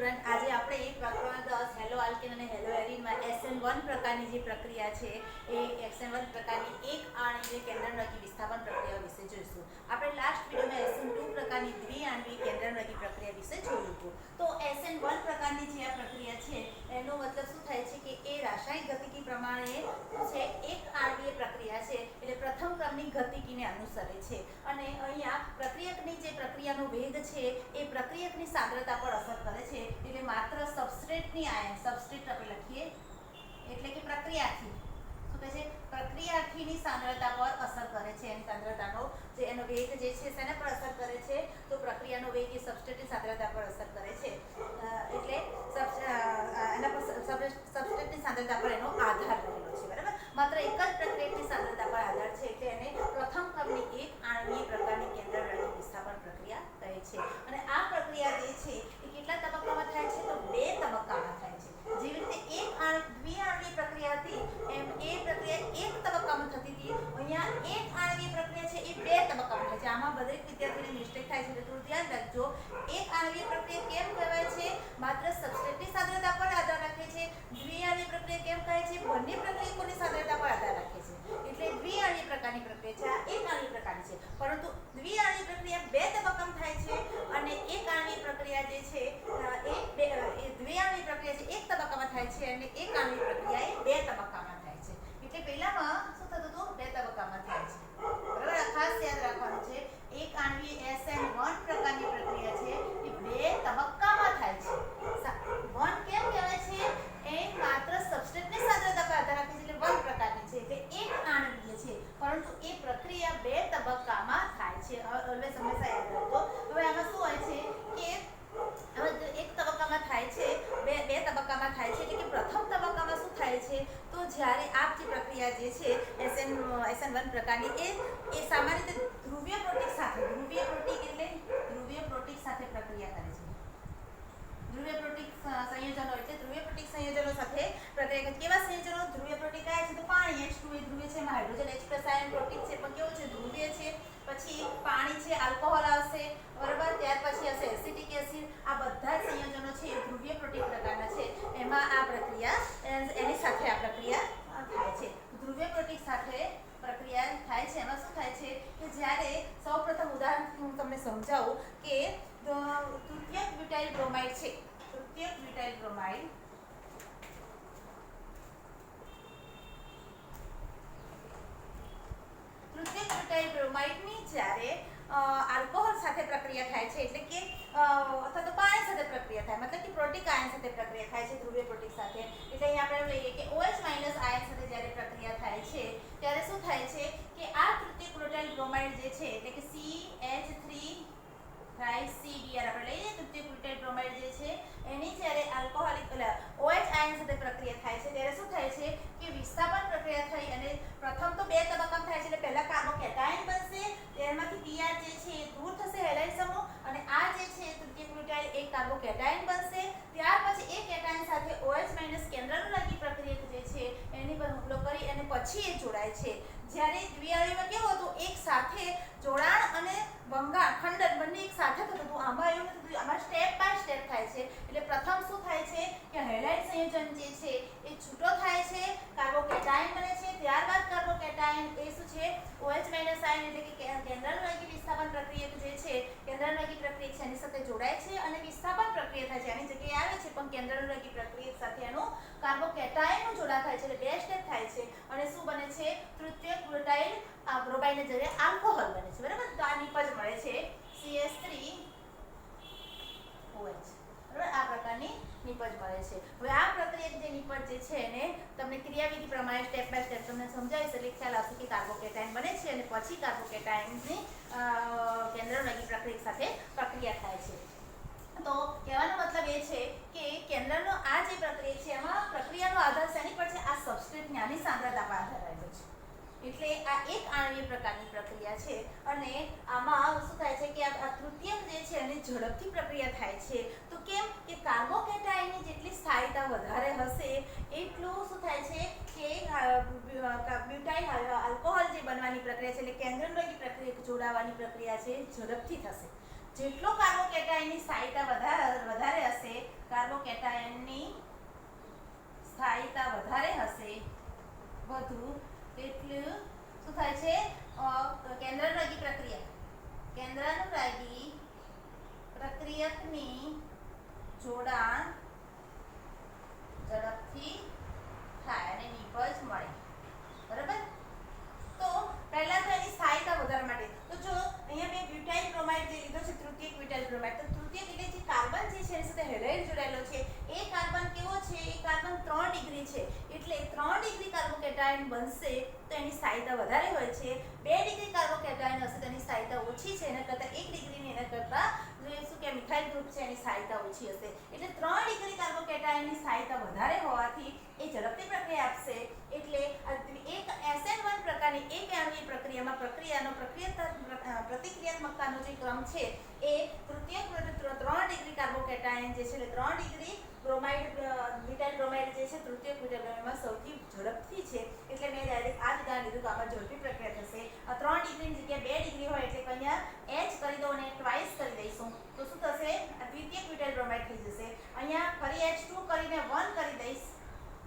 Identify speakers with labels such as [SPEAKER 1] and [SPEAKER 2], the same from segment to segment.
[SPEAKER 1] Student, આજે આપણે પ્રકરણ 10 હેલો આલ્કેન અને હેલો એરિનમાં SN1 પ્રકારની જે પ્રક્રિયા છે એ SN1 પ્રકારની એક આણ્વીય કેન્દ્રનળગી વિસ્થાપન પ્રક્રિયા વિશે જોઈશું. આપણે લાસ્ટ વિડિયોમાં SN2 પ્રકારની દ્વિઆણ્વીય કેન્દ્રનળગી પ્રક્રિયા વિશે જોયું હતું. તો SN1 પ્રકારની જે આ પ્રક્રિયા છે એનો મતલબ શું થાય છે કે એ રાસાયણિક ગતિકી પ્રમાણે છે એક આણ્વીય પ્રક્રિયા છે, એટલે પ્રથમ ક્રમની ગતિકીને અનુસરે છે અને અહીંયા પ્રક્રિયકની જે પ્રક્રિયાનો વેગ છે એ પ્રક્રિયકની સાંદ્રતા પર અસર કરે છે. એટલે માત્ર સબસ્ટ્રેટની આયન, સબસ્ટ્રેટ આપણે લખીએ એટલે કે પ્રક્રિયાથી શું કહે છે, પ્રક્રિયાથીની સાંદ્રતા પર અસર કરે છે. એની સાંદ્રતાનો જે એનો વેગ જે છે શેના પર અસર કરે છે, તો પ્રક્રિયાનો વેગ એ સબસ્ટ્રેટની સાંદ્રતા પર અસર કરે છે. એટલે એના પર સબસ્ટ્રેટની સાંદ્રતા પર એનો આધાર રહેલો છે. બરાબર, માત્ર એક જ પ્રક્રિયકની સાંદ્રતા પર આધાર છે, એટલે એને પ્રથમ ક્રમની એક આણ્વીય પ્રકારની કેન્દ્રનળગી વિસ્થાપન પ્રક્રિયા કહે છે. અને આ પ્રક્રિયા જે છે એ કેટલા તબક્કામાં થાય છે, તો 2 તબક્કામાં થાય છે. જેવી રીતે એક દ્વિઆણ્વીય પ્રક્રિયા હતી એમ એ પ્રક્રિયા એક તબક્કામાં થતી હતી, અહીંયા એક આણ્વીય પ્રક્રિયા છે એ 2 તબક્કામાં થાય છે. આમાં દરેક વિદ્યાર્થીને મિસ્ટેક થાય છે, એટલે થોડું ધ્યાન રાખજો. એક આણ્વીય પ્રક્રિયા કેમ કહેવાય છે, માત્ર સબસ્ટ્રેટની સાંદ્રતા પર આધાર રાખે છે. દ્વિઆણ્વીય પ્રક્રિયા કેમ કહે છે, બંને પ્રક્રિયકોની સાંદ્રતા પર આધાર રાખે છે. એટલે દ્વિઆણ્વીય પ્રકારની પ્રક્રિયા છે, આ એક આણ્વીય પ્રકારની છે. પરંતુ દ્વિઆણ્વીય પ્રક્રિયા 2 તબક્કામાં થાય છે અને એક આણ્વીય પ્રક્રિયા જે છે એ દ્વિઆણ્વીય પ્રક્રિયા છે એક તબક્કામાં થાય છે અને એક આણ્વીય પ્રક્રિયા એ 2 તબક્કામાં થાય છે. એટલે પહેલામાં શું થતું હતું, 2 તબક્કામાં થાય છે. બરાબર, ખાસ યાદ રાખવાનું છે. એક આણ્વીય SN1 પ્રકારની પ્રક્રિયા છે એ 2 તબક્કામાં થાય છે. 1 કેમ કહેવાય છે, એ માત્ર સબસ્ટ્રેટની સાંદ્રતા પર આધાર રાખે છે, એટલે 1 પ્રકારની છે, એટલે એક આણ્વીય છે, પરંતુ એ પ્રક્રિયા 2 તબક્કામાં થાય છે. ઓલવેઝ હંમેશા યાદ રાખજો. હવે આમાં શું હોય છે કે હવે એક તબક્કામાં થાય છે, બે તબક્કામાં થાય છે. એટલે કે પ્રથમ તબક્કામાં શું થાય છે, તો જ્યારે આ જે પ્રક્રિયા જે છે SN1 પ્રકારની એ સામાન્ય રીતે ધ્રુવીય પ્રોટીક સાથે, ધ્રુવીય પ્રોટીક સાથે પ્રક્રિયા કરે છે. ધ્રુવીય પ્રોટીક સંયોજનો એટલે ધ્રુવીય પ્રોટીક સંયોજનો સાથે પ્રક્રિયા. કેવા સંયોજનો? ધ્રુવીય પ્રોટીક કયા છે, તો પાણી H2 એ ધ્રુવીય છે, એમાં હાઇડ્રોજન H+ આયન પ્રોટીક છે પણ કેવું છે, ધ્રુવીય છે. પછી પાણી છે, આલ્કોહોલ આવશે. બરાબર, ત્યાર પછી હશે એસિટિક એસિડ. આ બધા સંયોજનો છે એ ધ્રુવીય પ્રોટીક પ્રકારના છે. એમાં આ પ્રક્રિયા એની સાથે આ પ્રક્રિયા થાય છે. ધ્રુવીય પ્રોટીક સાથે પ્રક્રિયા થાય છે. એમાં શું થાય છે કે જ્યારે સૌપ્રથમ ઉદાહરણથી હું તમને સમજાવું કે તૃતીયક બ્યુટાઇલ બ્રોમાઇડ છે, તૃતીયક બ્યુટાઇલ બ્રોમાઇડ બ્રોમાઇડની જ્યારે આલ્કોહોલ સાથે પ્રક્રિયા થાય છે, એટલે કે અથવા તો પાણી સાથે પ્રક્રિયા થાય, મતલબ કે પ્રોટીક આયન સાથે પ્રક્રિયા થાય છે ધ્રુવીય પ્રોટીક સાથે. એટલે અહીં આપણે લઈએ કે OH- આયન સાથે જ્યારે પ્રક્રિયા થાય છે ત્યારે શું થાય છે કે આ તૃતીયક બ્યુટાઇલ બ્રોમાઇડ જે છે એટલે કે CH3CBr આપણે લઈએ, તૃતીયક બ્યુટાઇલ બ્રોમાઇડ જે છે એની જ્યારે આલ્કોહોલિક OH આયન સાથે પ્રક્રિયા થાય છે ત્યારે શું થાય છે કે વિસ્થાપન પ્રક્રિયા થઈ અને પ્રથમ તો 2 તબક્કામાં થાય છે. એટલે પહેલા કાર્બોકેટાયન બનશે, તેમાંથી Br જે છે એ દૂર થશે હેલાઇડ સમૂહ, અને આ જે છે તૃતીયક બ્યુટાઇલ એક કાર્બોકેટાયન બનશે. ત્યાર પછી એક કેટાયન સાથે OH- કેન્દ્રનળગી પ્રક્રિયક જે છે એની પર હુમલો કરી અને પછી એ જોડાય છે. જ્યારે દ્વિઆણ્વીયમાં કેવું હતું, એક સાથે જોડાણ અને ભંગાણ, ખંડન બંને એક સાથે થતું હતું. આમાં એવું નથી, આમાં સ્ટેપ બાય સ્ટેપ થાય છે. એટલે પ્રથમ શું થાય છે કે હેલાઇડ સંયોજન જે છે એ છૂટો થાય છે, કાર્બોકેટાયન બને છે. ત્યારબાદ કાર્બોકેટાયન એ શું છે, OH- આયન એટલે કે કેન્દ્રનળગી વિસ્થાપન પ્રક્રિયક જે છે, કેન્દ્રનળગી પ્રક્રિયક છે એની સાથે જોડાય છે અને વિસ્થાપન પ્રક્રિયા થાય છે. આની જગ્યાએ આવે છે પણ કેન્દ્રનળગી પ્રક્રિયક સાથે એનું કાર્બોકેટાયનનું જોડાણ થાય છે. એટલે 2 સ્ટેપ થાય છે અને શું બને છે, તૃતીયક બ્યુટાઇલ બ્રોમાઇડને જગ્યાએ આલ્કોહોલ બને છે. બરાબર, તો આ નિપજ મળે છે CH3OH. બરાબર, આ પ્રકારની નિપજ મળે છે. હવે આ પ્રક્રિયક જે નિપજ જે છે એને તમને ક્રિયાવિધિ પ્રમાણે સ્ટેપ બાય સ્ટેપ તમને સમજાવીશ એટલે ખ્યાલ આવશે કે કાર્બોકેટાયન બને છે અને પછી કાર્બોકેટાયનની કેન્દ્રનળગી પ્રક્રિયક સાથે પ્રક્રિયા થાય છે. તો કહેવાનો મતલબ એ છે કે કેન્દ્રનો આ જે પ્રક્રિયા છે એમાં પ્રક્રિયાનો આધાર શેની પર છે, આ સબસ્ટ્રેટની આની સાંદ્રતા પર આધાર રહેલો છે. એટલે આ એક આણ્વીય પ્રકારની પ્રક્રિયા છે અને આમાં શું થાય છે કે આ તૃતીયક જે છે એની ઝડપથી પ્રક્રિયા થાય છે. તો કેમ કે કાર્બોકેટાયનની જેટલી સ્થાયીતા વધારે હશે એટલું શું થાય છે કે બ્યુટાઇલ આલ્કોહોલ જે બનવાની પ્રક્રિયા છે એટલે કેન્દ્રનળગી પ્રક્રિયા જોડાવાની પ્રક્રિયા છે ઝડપથી થશે. જેટલો કાર્બોકેટાયનની સ્થાયીતા વધારે હશે કાર્બોકેટાયનની સ્થાયીતા વધારે હશે વધુ તેટલું શું થાય છે કેન્દ્રાનુરાગી પ્રક્રિયકની જોડાણ ઝડપથી થાય અને નિપજ મળે બરાબર। તો પહેલા તો એની સ્થાયીતા વધારવા માટે તો જો અહીંયા મેં બ્યુટાઇલ બ્રોમાઇડ જે લીધો છે તૃતીયક બ્યુટાઇલ બ્રોમાઇડ તો તૃતીયક એટલે જે કાર્બન જે છે એની સાથે હેલાઇડ જોડાયેલો છે એ કાર્બન કેવો છે એ કાર્બન 3 ડિગ્રી છે એટલે 3 ડિગ્રી કાર્બોકેટાયન બનશે તો એની સ્થાયીતા વધારે હોય છે 2 ડિગ્રી કાર્બોકેટાયન હશે તો એની સ્થાયીતા ઓછી છે એના કરતાં 1 ડિગ્રીની એના કરતાં શું કે મિથાઇલ ગ્રુપ છે એની સ્થાયીતા ઓછી હશે એટલે 3 ડિગ્રી કાર્બોકેટાયનની સ્થાયીતા વધારે હોવાથી એ ઝડપથી પ્રક્રિયા આપશે એટલે એક SN1 પ્રકારની એક આણ્વિક પ્રક્રિયામાં પ્રક્રિયાનો પ્રતિક્રિયાત્મકતાનો જે ક્રમ છે એ તૃતીયક 3 ડિગ્રી કાર્બોકેટાયન જે છે એટલે 3 ડિગ્રી બ્રોમાઇડ બ્યુટાઇલ બ્રોમાઇડ જે છે તૃતીયક બ્યુટાઇલ બ્રોમાઇડમાં સૌથી ઝડપથી છે એટલે મેં ડાયરેક્ટ આ વિધાન લીધું કે આમાં ઝડપી પ્રક્રિયા થશે 3 ડિગ્રીની જગ્યાએ 2 ડિગ્રી હોય એટલે અહીંયા H કરી દો અને ટ્વાઇસ કરી દઈશું તો શું થશે દ્વિતીયક બ્યુટાઇલ બ્રોમાઇડ થઈ જશે અહીંયા ફરી H2 કરીને 1 કરી દઈશ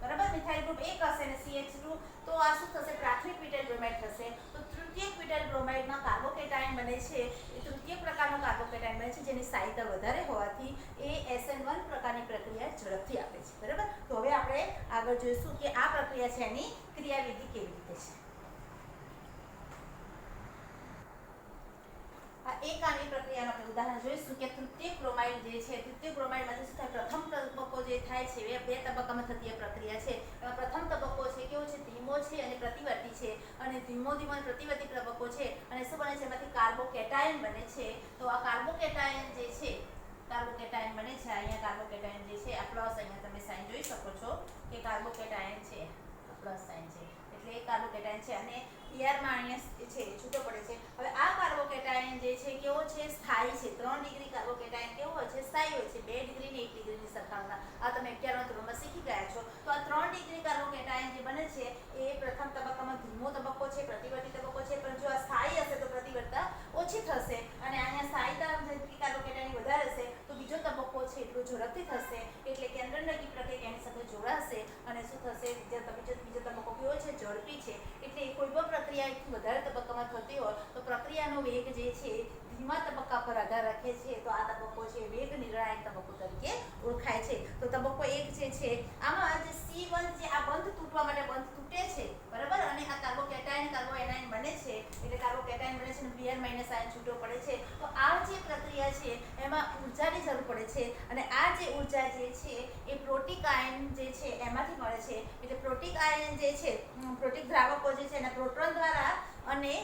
[SPEAKER 1] બરાબર મિથાઇલ ગ્રુપ 1 હશે અને CH2 તો આ શું થશે પ્રાથમિક બ્યુટાઇલ બ્રોમાઇડ થશે તો તૃતીયક બ્યુટાઇલ બ્રોમાઇડમાં કાર્બોકેટાયન બને છે એ તૃતીયક પ્રકારનો કાર્બોકેટાયન બને છે જેની સ્થાયીતા વધારે હોવાથી એ SN1 પ્રકારની પ્રક્રિયા ઝડપથી આપે છે બરાબર। તો હવે આપણે આગળ જોઈશું કે આ પ્રક્રિયા છે એની ક્રિયાવિધિ કેવી રીતે છે। આ એક આણ્વિક પ્રક્રિયાનું આપણે ઉદાહરણ જોઈશું કે તૃતીયક બ્રોમાઇડ જે છે તૃતીયક બ્રોમાઇડમાંથી શું થાય પ્રથમ તબક્કો જે થાય છે એ 2 તબક્કામાં થતી પ્રક્રિયા છે એમાં પ્રથમ તબક્કો છે કેવો છે ધીમો છે અને પ્રતિવર્તી છે અને ધીમો અને પ્રતિવર્તી તબક્કો છે અને શું બને છે એમાંથી કાર્બોકેટાયન બને છે તો આ કાર્બોકેટાયન જે છે કાર્બોકેટાયન બને છે અહીંયા કાર્બોકેટાયન જે છે આ પ્લસ અહીંયા તમે સાઇન જોઈ શકો છો કે કાર્બોકેટાયન છે પ્લસ સાઇન છે એટલે કાર્બોકેટાયન છે અને પીઆરમાં અહીંયા છે છૂટો પડે છે હવે આ કાર્બોકેટાયન જે છે કેવો છે સ્થાયી છે 3 ડિગ્રી કાર્બોકેટાયન કેવો હોય છે સ્થાયી હોય છે 2 ડિગ્રી ને 1 ડિગ્રીની સરખામણીમાં આ તમે 11મા ધોરણમાં શીખી ગયા છો તો આ 3 ડિગ્રી કાર્બોકેટાયન જે બને છે એ પ્રથમ તબક્કામાં ધીમો તબક્કો છે પ્રતિવર્તી તબક્કો છે પણ જો આ સ્થાયી હશે તો પ્રતિવર્તા ઓછી થશે અને અહીંયા સ્થાયીતા કાર્બોકેટાયન વધારે હશે તો બીજો તબક્કો છે એટલો ઝડપથી થશે એટલે કેન્દ્રાનુરાગી પ્રક્રિયા એની સાથે જોડાશે અને શું થશે બીજો તબક્કો કેવો છે ઝડપી છે એટલે કોઈ પણ પ્રક્રિયા એકથી વધારે તબક્કામાં થતી હોય તો પ્રક્રિયાનો વેગ જે છે ધીમા તબક્કા પર આધાર રાખે છે તો આ તબક્કો છે વેગ નિર્ણાયક તબક્કો તરીકે ઓળખાય છે તો તબક્કો 1 જે છે આમાં જે C1 જે આ બંધ તૂટવા માટે બંધ તૂટે છે બરાબર અને આ કાર્બોકેટાયન કાર્બોએનાયન બને છે એટલે કાર્બોકેટાયન બને છે અને Br - આયન છૂટો પડે છે તો આ જે પ્રક્રિયા છે એમાં ઊર્જાની જરૂર પડે છે અને આ જે ઊર્જા જે છે એ પ્રોટિક આયન જે છે એમાંથી મળે છે એટલે પ્રોટિક આયન જે છે પ્રોટિક દ્રાવકો જે છે એના પ્રોટોન દ્વારા અને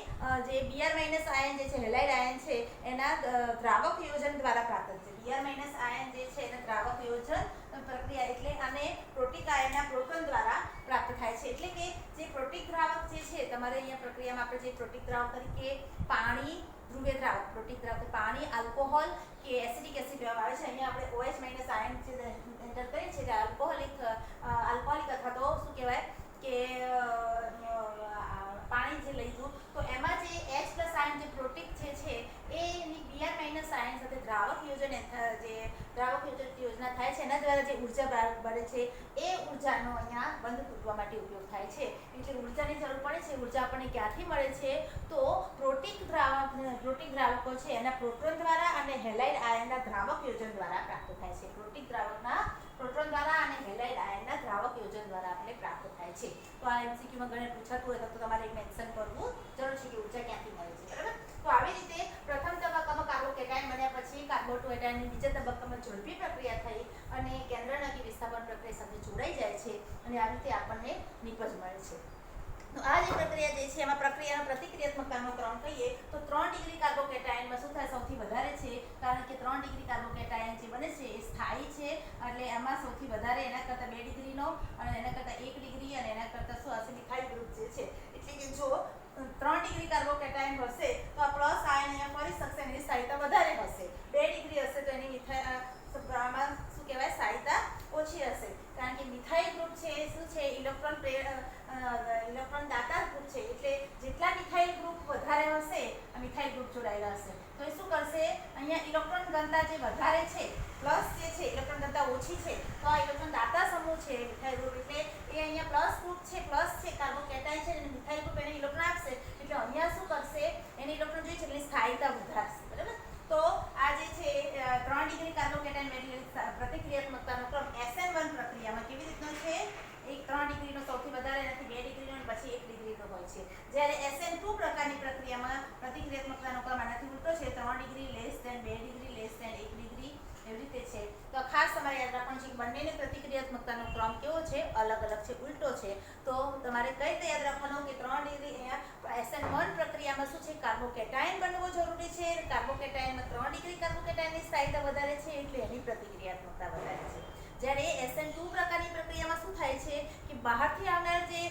[SPEAKER 1] જે Br - આયન જે છે હેલાઇડ આયન છે એના દ્રાવક યોજન દ્વારા પ્રાપ્ત છે Br - આયન જે છે એના દ્રાવક યોજન પ્રક્રિયા એટલે આને પ્રોટિક આયનના પ્રોટોન દ્વારા પ્રાપ્ત થાય છે એટલે કે જે પ્રોટિક દ્રાવક જે છે તમારે અહીંયા પ્રક્રિયામાં આપણે જે પ્રોટિક દ્રાવક તરીકે પાણી ધ્રુવીય દ્રાવક પ્રોટિક દ્રાવક પાણી આલ્કોહોલ કે એસિડિક એસિડ કહેવામાં આવે છે અહીંયા આપણે OH - આયન જે એન્ટર કરીએ છીએ આલ્કોહોલિક અથવા તો શું કહેવાય કે પાણી જે લીધું તો એમાં જે H+ આયન જે પ્રોટિક જે છે એની Br - આયન સાથે દ્રાવક યોજન યોજના થાય છે એના દ્વારા જે ઊર્જા બળે છે એ ઊર્જાનો અહીંયા બંધ તૂટવા માટે ઉપયોગ થાય છે એટલે ઊર્જાની જરૂર પડે છે ઊર્જા આપણને ક્યાંથી મળે છે તો પ્રોટિક દ્રાવકો છે એના પ્રોટોન દ્વારા અને હેલાઇડ આયનના દ્રાવક યોજન દ્વારા પ્રાપ્ત થાય છે પ્રોટિક દ્રાવકના પ્રોટોન દ્વારા અને હેલાઇડ આયનના દ્રાવક યોજન દ્વારા આપણે પ્રાપ્ત થાય છે તો આ MCQમાં ઘણે પૂછાતું હોય તો તમારે મેન્શન કરવું જરૂર છે કે ઊર્જા ક્યાંથી મળે છે બરાબર તો આવી રીતે પ્રથમ તબક્કામાં કાર્બોકેટાયન બન્યા પછી કાર્બોકેટાયનની બીજા તબક્કામાં ઝડપી પ્રક્રિયા થઈ અને કેન્દ્રાનુરાગી વિસ્થાપન પ્રક્રિયા સાથે જોડાઈ જાય છે અને આવી રીતે આપણને નિપજ મળે છે તો આ જે પ્રક્રિયા જે છે એમાં પ્રક્રિયાનો પ્રતિક્રિયાત્મકતાનો ક્રમ કહીએ તો 3 ડિગ્રી કાર્બોકેટાયનમાં શું થાય સૌથી વધારે છે કારણ કે 3 ડિગ્રી કાર્બોકેટાયન જે બને છે એ સ્થાયી છે એટલે એમાં સૌથી વધારે એના કરતાં 2 ડિગ્રીનો અને એના કરતાં 1 ડિગ્રી અને એના કરતાં શું હશે મિથાઇલ ગ્રુપ જે છે એટલે કે જો 3 ડિગ્રી કાર્બોકેટાયન હશે તો આ પ્લસ આયન અહીંયા ફરી શકશે એની સ્થાયીતા વધારે હશે 2 ડિગ્રી હશે તો એની આમાં શું કહેવાય સ્થાયીતા ઓછી હશે કારણ કે મિથાઇલ ગ્રુપ છે એ શું છે ઇલેક્ટ્રોન દાતા ગ્રુપ છે એટલે જેટલા મિથાઇલ ગ્રુપ વધારે હશે આ મિથાઇલ ગ્રુપ જોડાયેલા હશે તો એ શું કરશે અહીંયા ઇલેક્ટ્રોન ઘનતા જે વધારે છે પ્લસ જે છે ઇલેક્ટ્રોન ઘનતા ઓછી છે તો આ ઇલેક્ટ્રોન દાતા સમૂહ છે મિથાઇલ ગ્રુપ એટલે એ અહીંયા પ્લસ ગ્રુપ છે પ્લસ છે કાર્બોકેટાયન છે અને મિથાઇલ ગ્રુપ એને ઇલેક્ટ્રોન આપશે એટલે અહીંયા શું કરશે એને ઇલેક્ટ્રોન જોઈએ છે એટલે સ્થાયીતા વધારશે બરાબર તો આ જે છે 3 ડિગ્રી કાર્બોકેટાયન મેગ્નેટિક પ્રતિક્રિયાત્મકતાનો ક્રમ SN1 પ્રક્રિયામાં કેવી રીતનો છે એક 3 ડિગ્રીનો સૌથી વધારે નથી 2 ડિગ્રીનો અને પછી 1 ડિગ્રીનો હોય છે જ્યારે SN2 પ્રકારની પ્રક્રિયામાં પ્રતિક્રિયાત્મકતાનો ક્રમ આનાથી ઉલટો છે 3 degree less than 2 degree less than 1 degree એવી રીતે છે તો ખાસ તમારે યાદ રાખવાનું છે કે બંનેની પ્રતિક્રિયાત્મકતાનો ક્રમ કેવો છે અલગ અલગ છે ઉલટો છે તો તમારે કઈ રીતે યાદ રાખવાનું કે 3 ડિગ્રી અહીંયા SN1 પ્રક્રિયામાં શું છે કાર્બોકેટાયન બનવો જરૂરી છે કાર્બોકેટાયનમાં 3 ડિગ્રી કાર્બોકેટાયનની સ્થાયીતા વધારે છે એટલે એની પ્રતિક્રિયાત્મકતા વધારે છે જ્યારે SN2 પ્રકારની પ્રક્રિયામાં શું થાય છે કે બહારથી આવનાર જે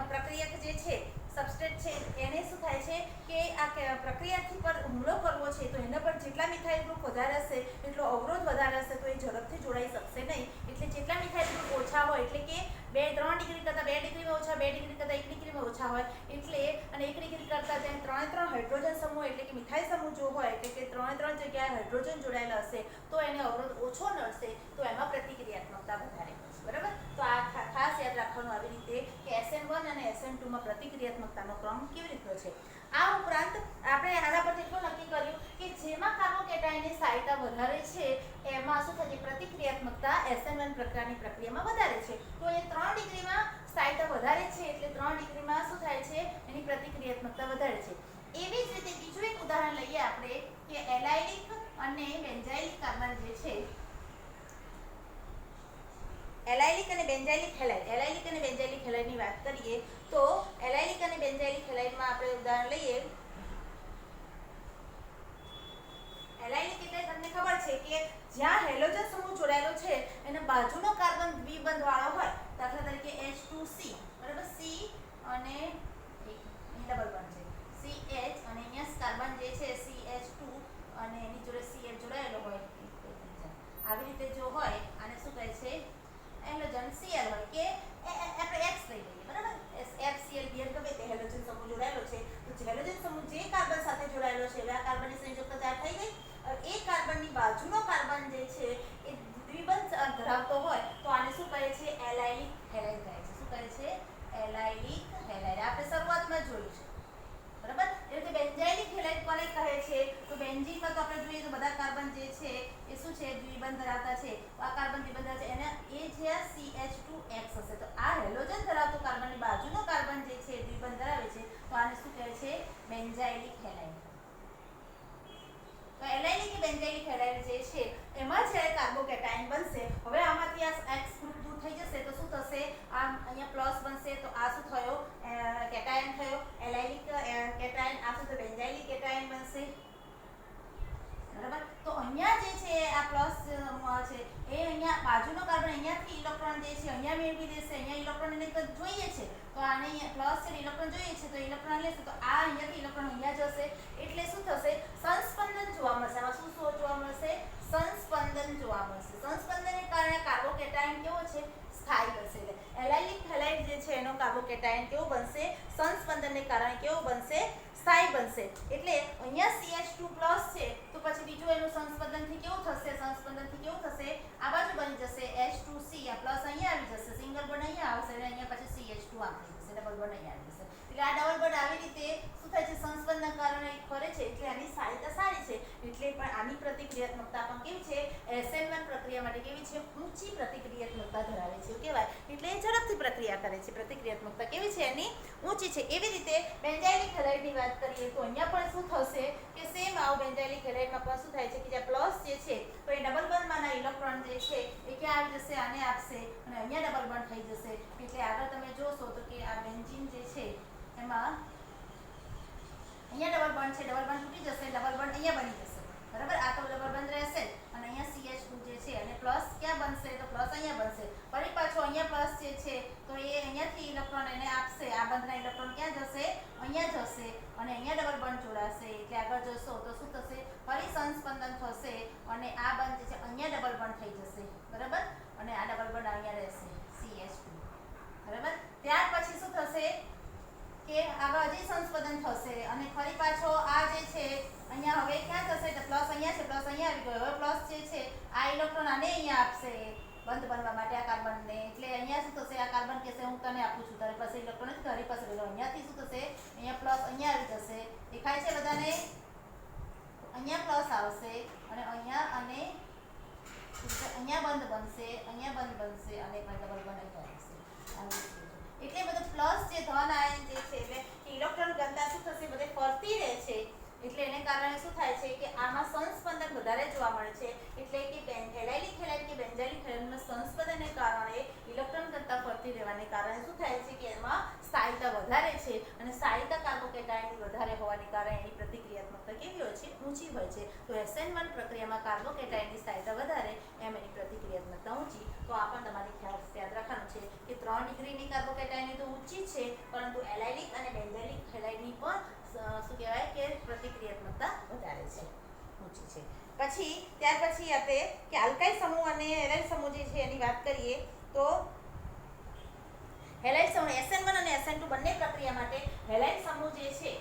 [SPEAKER 1] પ્રક્રિયક જે છે સબસ્ટ્રેટ છે એને શું થાય છે કે આ પ્રક્રિયાથી પર હુમલો કરવો છે તો એના પર જેટલા મિથાઇલ ગ્રુપ વધારે હશે એટલો અવરોધ વધારે હશે તો એ ઝડપથી જોડાઈ શકશે નહીં એટલે જેટલા મિથાઇલ ગ્રુપ ઓછા હોય એટલે કે 3 ડિગ્રી કરતાં 2 ડિગ્રીમાં ઓછા 2 ડિગ્રી કરતાં 1 ડિગ્રીમાં ઓછા હોય એટલે અને 1 ડિગ્રી કરતાં જેમ 3 હાઇડ્રોજન સમૂહ એટલે કે મિથાઇલ સમૂહ જો હોય એટલે કે 3 જગ્યાએ હાઇડ્રોજન જોડાયેલા હશે તો એને અવરોધ ઓછો નડશે તો એમાં પ્રતિક્રિયાત્મકતા વધારે હશે બરાબર તો આ ખાસ યાદ રાખવાનું આવી રીતે કે SN1 અને SN2 માં પ્રતિક્રિયાત્મકતાનો ક્રમ કેવી રીતનો છે આ ઉપરાંત આપણે આના પર એટલું નક્કી કર્યું કે જેમાં કાર્બોકેટાયનની સ્થાયીતા વધારે છે એમાં શું થાય પ્રતિક્રિયાત્મકતા SN1 પ્રકારની પ્રક્રિયામાં વધારે છે તો એ 3 ડિગ્રીમાં સ્થાયીતા વધારે છે એટલે 3 ડિગ્રીમાં શું થાય છે એની પ્રતિક્રિયાત્મકતા વધારે છે એવી જ રીતે બીજું એક ઉદાહરણ લઈએ આપણે કે એલાઇલિક અને બેન્ઝાઇલિક કાર્બન જે છે એલાઇલિક અને બેન્ઝાઇલિક હેલાઇડ એલાઇલિક અને બેન્ઝાઇલિક હેલાઇડની વાત કરીએ તો એલાઇલિક અને બેન્ઝાઇલિક હેલાઇડમાં આપણે ઉદાહરણ લઈએ એલાઇલિક એટલે તમને ખબર છે કે જ્યાં હેલોજન સમૂહ જોડાયેલો છે એના બાજુનો કાર્બન દ્વિબંધ વાળો હોય દાખલા તરીકે H2C બરાબર C અને અહીં ડબલ બોન્ડ છે CH અને અહીંયા કાર્બન જે છે CH2 અને એની જોડે CH જોડાયેલો હોય આવી રીતે જો હોય આને શું કહે છે હેલોજન Cl હોય કે આપણે X લઈ લઈએ બરાબર FCl બીએન ગમે તે હેલોજન સમૂહ જોડાયેલો છે તો હેલોજન સમૂહ જે કાર્બન સાથે જોડાયેલો છે હવે આ કાર્બનની સંયોજકતા તૈયાર થઈ ગઈ એ કાર્બનની બાજુનો કાર્બન જે છે એ દ્વિબંધ ધરાવતો હોય તો આને શું કહે છે એલાઇલિક હેલાઇડ કહે છે શું કહે છે એલાઇલિક હેલાઇડ આપણે શરૂઆતમાં જોયું છે બરાબર એ રીતે બેન્ઝાઇલિક હેલાઇડ કોને કહે છે તો બેન્ઝીનમાં તો આપણે જોઈએ તો બધા કાર્બન જે છે એ શું છે દ્વિબંધ ધરાવતા છે તો આ કાર્બન દ્વિબંધ ધરાવે છે એને એ જે CH2X હશે તો આ હેલોજન ધરાવતો કાર્બનની બાજુનો કાર્બન જે છે દ્વિબંધ ધરાવે છે તો આને શું કહે છે બેન્ઝાઇલિક હેલાઇડ તો એલાઇલિક કે બેન્ઝાઇલિક હેલાઇડ જે છે એમાં જ્યારે કાર્બોકેટાયન બનશે હવે આમાંથી આ X ગ્રુપ દૂર થઈ જશે તો શું થશે આ અહીંયા પ્લસ બનશે તો આ શું થયો કેટાયન થયો એલાઇલિક કેટાયન આ શું તો બેન્ઝાઇલિક કેટાયન બનશે બરાબર તો અહીંયા જે છે આ પ્લસ છે એ અહીંયા બાજુનો કાર્બન અહીંયાથી ઇલેક્ટ્રોન જે છે અહીંયા મેળવી લેશે અહીંયા ઇલેક્ટ્રોન એને તો જોઈએ છે તો આને પ્લસ છે ઇલેક્ટ્રોન જોઈએ છે તો ઇલેક્ટ્રોન લેશે તો આ અહીંયાથી ઇલેક્ટ્રોન અહીંયા જશે એટલે શું થશે સંસ્પંદન જોવા મળશે આમાં શું જોવા મળશે સંસ્પંદન જોવા મળશે સંસ્પંદનને કારણે કાર્બોકેટાયન કેવો છે સ્થાયી બનશે એટલે એલાઇલિક હેલાઇડ જે છે એનો કાર્બોકેટાયન કેવો બનશે સંસ્પંદનને કારણે કેવો બનશે સ્થાયી બનશે એટલે અહીંયા CH2+ છે તો પછી બીજું એનું સંસ્પંદનથી કેવું થશે સંસ્પંદનથી કેવું થશે આ બાજુ બની જશે H2C આ પ્લસ અહીંયા આવી જશે સિંગલ બોન્ડ અહીંયા આવશે અને અહીંયા પછી CH2 આમ થઈ જશે ડબલ બોન્ડ અહીંયા આવી જશે એટલે આ ડબલ બોન્ડ આવી રીતે શું થાય છે સંસ્પંદનના કારણે ફરે છે એટલે આની સ્થાયીતા સારી છે એટલે પણ આની પ્રતિક્રિયાત્મકતા પણ કેવી છે SN1 પ્રક્રિયા માટે કેવી છે ઊંચી પ્રતિક્રિયાત્મકતા ધરાવે છે કહેવાય એટલે એ ઝડપથી પ્રક્રિયા કરે છે પ્રતિક્રિયાત્મકતા કેવી છે એની ઊંચી છે એવી રીતે બેન્ઝાઇલિક હેલાઇડની વાત કરીએ તો અહીંયા પણ શું થશે કે સેમ આવું બેન્ઝાઇલિક હેલાઇડમાં પણ શું થાય છે કે જ્યાં પ્લસ જે છે તો એ ડબલ બોન્ડમાંના ઇલેક્ટ્રોન જે છે એ ક્યાં આવી જશે આને આપશે અને અહીંયા ડબલ બોન્ડ થઈ જશે એટલે આગળ તમે જોશો તો કે આ બેન્ઝીન જે છે એમાં અહીંયા ડબલ બોન્ડ છે ડબલ બોન્ડ તૂટી જશે ડબલ બોન્ડ અહીંયા બની જશે બરાબર આ તો ડબલ બોન્ડ રહેશે અને અહીંયા CH2 જે છે અને પ્લસ ક્યાં બનશે તો પ્લસ અહીંયા બનશે ફરી પાછો અહીંયા પ્લસ જે છે તો એ અહીંયાથી ઇલેક્ટ્રોન એને આપશે આ બંધના ઇલેક્ટ્રોન ક્યાં જશે અહીંયા જશે અને અહીંયા ડબલ બોન્ડ જોડાશે એટલે આગળ જશો તો શું થશે ફરી સંસ્પંદન થશે અને આ બંધ જે છે અહીંયા ડબલ બોન્ડ થઈ જશે બરાબર અને આ ડબલ બોન્ડ અહીંયા રહેશે CH2 બરાબર ત્યાર પછી શું થશે કે આગળ હજી સંસ્પંદન થશે અને ફરી પાછો આ જે છે અહીંયા હવે ક્યાં જશે અહીંયા આવી ગયો. હવે પ્લસ જે છે આ ઇલેક્ટ્રોન આને અહીંયા આપશે બંધ બનવા માટે આ કાર્બનને. એટલે અહીંયા શું થશે, આ કાર્બન કહેશે હું તને આપું છું, તારી પાસે ઇલેક્ટ્રોન નથી, તારી પાસે લઈ લો. અહીંયાથી શું થશે, અહીંયા પ્લસ અહીંયા આવી જશે. દેખાય છે બધાને? અહીંયા પ્લસ આવશે અને અહીંયા બંધ બનશે, અહીંયા બંધ બનશે અને ડબલ બંધ આવશે. એટલે બધું પ્લસ જે ધન આયન જે છે એટલે ઇલેક્ટ્રોન ઘનતા શું થશે, બધે ફરતી રહે છે. એટલે એને કારણે શું થાય છે કે આમાં સંસ્પંદન વધારે જોવા મળે છે. એટલે કે એલાઇલિક હેલાઇડ કે બેન્ઝાઇલિક હેલાઇડમાં સંસ્પંદનને કારણે ઇલેક્ટ્રોન ઘનતા ફરતી રહેવાને કારણે શું થાય છે કે એમાં સ્થાયિતા વધારે છે અને સ્થાયિતા કાર્બોકેટાયનની વધારે હોવાને કારણે એની પ્રતિક્રિયાત્મકતા કેવી હોય છે, ઊંચી હોય છે. તો SN1 પ્રક્રિયામાં કાર્બોકેટાયનની સ્થાયિતા વધારે એમ એની પ્રતિક્રિયાત્મકતા ઊંચી. તો આ પણ તમારે યાદ રાખવાનું છે કે 3 ડિગ્રીની કાર્બોકેટાયનની તો ઊંચી છે, પરંતુ એલાઇલિક અને બેન્ઝાઇલિક હેલાઇડની પણ શું કહેવાય કે પ્રતિક્રિયાત્મકતા વધારે છે, ઊંચી છે. પછી ત્યાર પછી આપણે કે આલ્કાઇલ સમૂહ અને હેલાઇડ સમૂહ જે છે એની વાત કરીએ તો હેલાઇડ સમૂહ SN1 અને SN2 બંને પ્રક્રિયા માટે હેલાઇડ સમૂહ જે છે